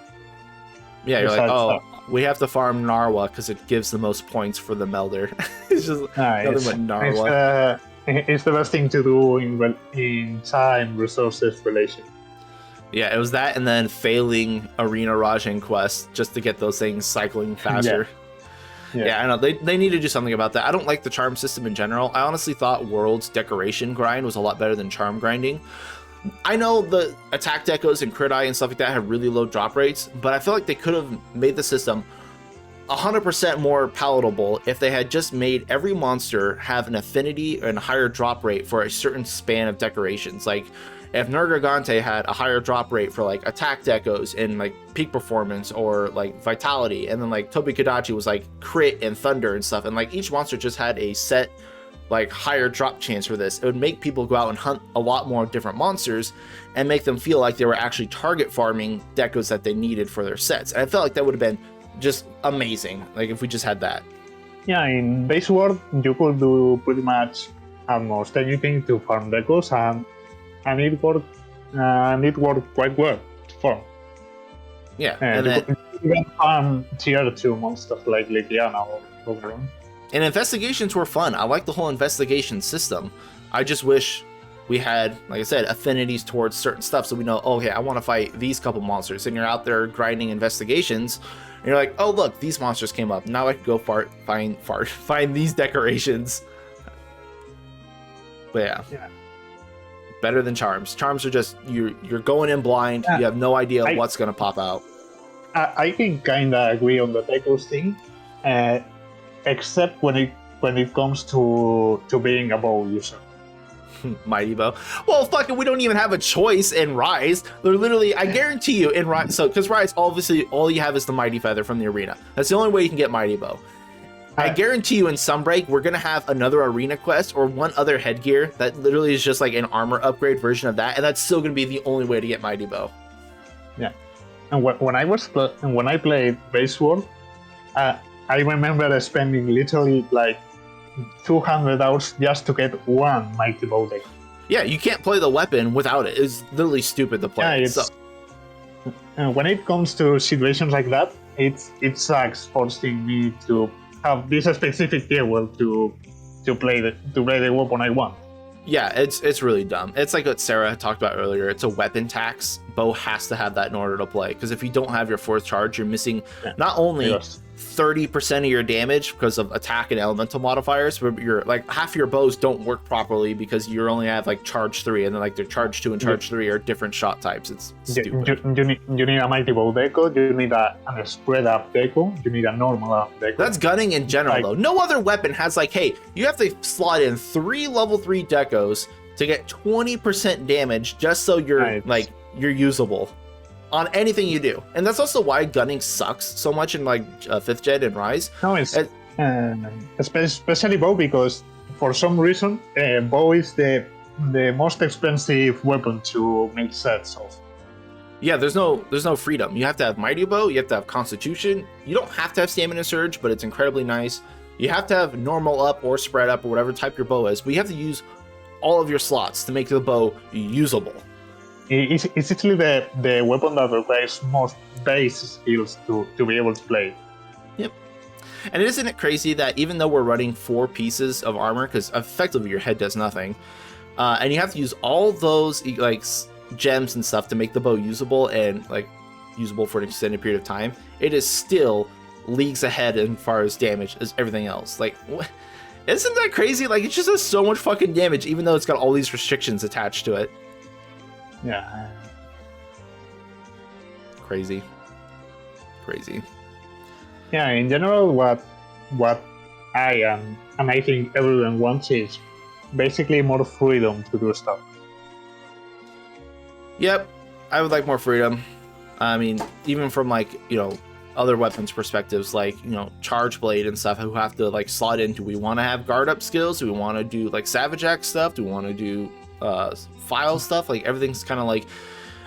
Yeah, you're like, we have to farm Narwa because it gives the most points for the melder. It's just nothing but Narwa. It's the best thing to do in time resources relation. Yeah, it was that and then failing Arena Rajan quests just to get those things cycling faster. Yeah, I know. They need to do something about that. I don't like the charm system in general. I honestly thought World's decoration grind was a lot better than charm grinding. I know the attack decos and crit eye and stuff like that have really low drop rates, but I feel like they could have made the system 100% more palatable if they had just made every monster have an affinity and higher drop rate for a certain span of decorations. Like if Nergigante had a higher drop rate for like attack decos and like peak performance or like vitality, and then like Tobikadachi was like crit and thunder and stuff, and like each monster just had a set like higher drop chance for this, it would make people go out and hunt a lot more different monsters and make them feel like they were actually target farming decos that they needed for their sets. And I felt like that would have been just amazing, like if we just had that. Yeah, in base world you could do pretty much almost anything to farm decos, and it worked quite well to farm. Yeah, and then you can farm tier 2 monsters like Ligiana or Overrun. And investigations were fun. I like the whole investigation system. I just wish we had, like I said, affinities towards certain stuff, so we know, okay, I want to fight these couple monsters, and you're out there grinding investigations, and you're like, oh look, these monsters came up. Now I can go find these decorations. But yeah. Better than charms. Charms are just you're going in blind. You have no idea what's gonna pop out. I can kinda agree on the decos thing, except when it comes to being a bow user. Mighty Bow. Well, fucking, we don't even have a choice in Rise. They're literally, I guarantee you, in Rise, so because Rise, obviously, all you have is the Mighty Feather from the arena. That's the only way you can get Mighty Bow. I guarantee you in Sunbreak, we're going to have another arena quest or one other headgear that literally is just like an armor upgrade version of that, and that's still going to be the only way to get Mighty Bow. Yeah. And when I played Base World, I remember spending literally like 200 hours just to get one Mighty Bow deck. Yeah, you can't play the weapon without it. It's literally stupid to play. Yeah, when it comes to situations like that, it sucks forcing me to have this specific table to play the weapon I want. Yeah, it's really dumb. It's like what Sarah talked about earlier. It's a weapon tax. Bow has to have that in order to play, because if you don't have your 4th charge, you're missing not only 30% of your damage because of attack and elemental modifiers, but you're like half your bows don't work properly because you only have like charge 3, and then like their charge 2 and charge 3 are different shot types. It's stupid. You need a Mighty Bow deco, you need a spread up deco, you need a normal up deco. That's gunning in general though. No other weapon has like, hey, you have to slot in 3 level 3 decos to get 20% damage just so you're you're usable on anything you do. And that's also why gunning sucks so much in like 5th gen and Rise. No, it's Especially bow, because for some reason bow is the most expensive weapon to make sets of. Yeah, there's no freedom. You have to have mighty bow, you have to have constitution. You don't have to have stamina surge, but it's incredibly nice. You have to have normal up or spread up or whatever type your bow is, but you have to use all of your slots to make the bow usable. It's actually the weapon that requires most base skills to be able to play. Yep. And isn't it crazy that even though we're running 4 pieces of armor, because effectively your head does nothing, and you have to use all those like gems and stuff to make the bow usable and like usable for an extended period of time, it is still leagues ahead as far as damage as everything else. Like, what? Isn't that crazy? Like, it just does so much fucking damage, even though it's got all these restrictions attached to it. Yeah. Crazy. Yeah, in general, what I am, and I think everyone wants, is basically more freedom to do stuff. Yep, I would like more freedom. I mean, even from like, other weapons perspectives, like, Charge Blade and stuff, who have to like slot in. Do we want to have guard up skills? Do we want to do like Savage Axe stuff? Do we want to do file stuff? Like, everything's kind of like,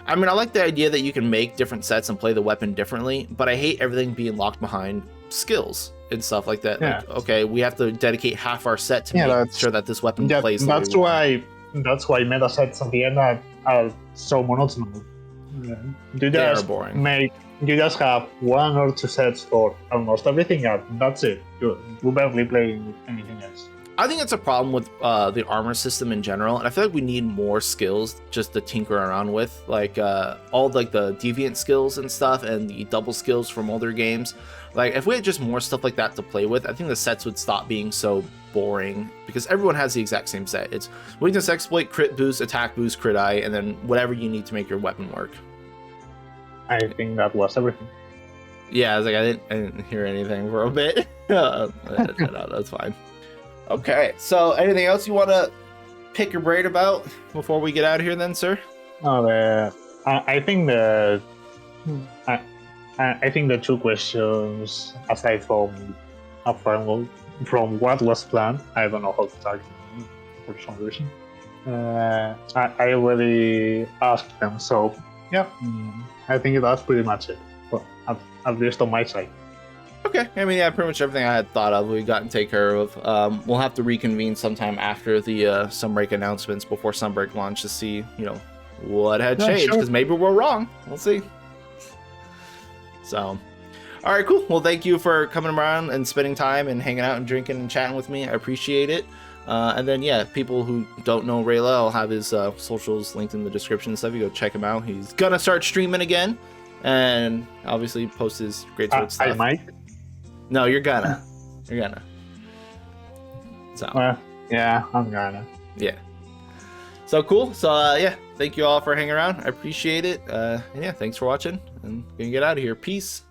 I mean, I like the idea that you can make different sets and play the weapon differently, but I hate everything being locked behind skills and stuff like that. Yeah. Like, okay, we have to dedicate half our set to make sure that this weapon plays. That's why meta sets at the end are so monotonous. You just boring. You just have 1 or 2 sets for almost everything, and that's it. You barely play anything else. I think it's a problem with the armor system in general, and I feel like we need more skills just to tinker around with, like all like the deviant skills and stuff, and the double skills from older games. Like, if we had just more stuff like that to play with, I think the sets would stop being so boring, because everyone has the exact same set. It's weakness exploit, crit boost, attack boost, crit eye, and then whatever you need to make your weapon work. I think that was everything. Yeah, I was like, I didn't hear anything for a bit. No, that's fine. Okay, so anything else you want to pick your brain about before we get out of here then, sir? I think the 2 questions, aside from what was planned, I don't know how to talk for some reason. I already asked them, so yeah, I think that's pretty much it. Well, at least on my side. Okay, I mean, yeah, pretty much everything I had thought of, we've gotten taken care of. We'll have to reconvene sometime after the Sunbreak announcements, before Sunbreak launch, to see, what had changed, because maybe we're wrong. We'll see. So, all right, cool. Well, thank you for coming around and spending time and hanging out and drinking and chatting with me. I appreciate it. And then, yeah, people who don't know Rayla, I'll have his socials linked in the description and stuff. You go check him out. He's gonna start streaming again, and obviously post his Greatsword stuff. I might. No, you're gonna. So. Yeah, I'm gonna. Yeah. So cool. So yeah, thank you all for hanging around. I appreciate it. And yeah, thanks for watching. And gonna get out of here. Peace.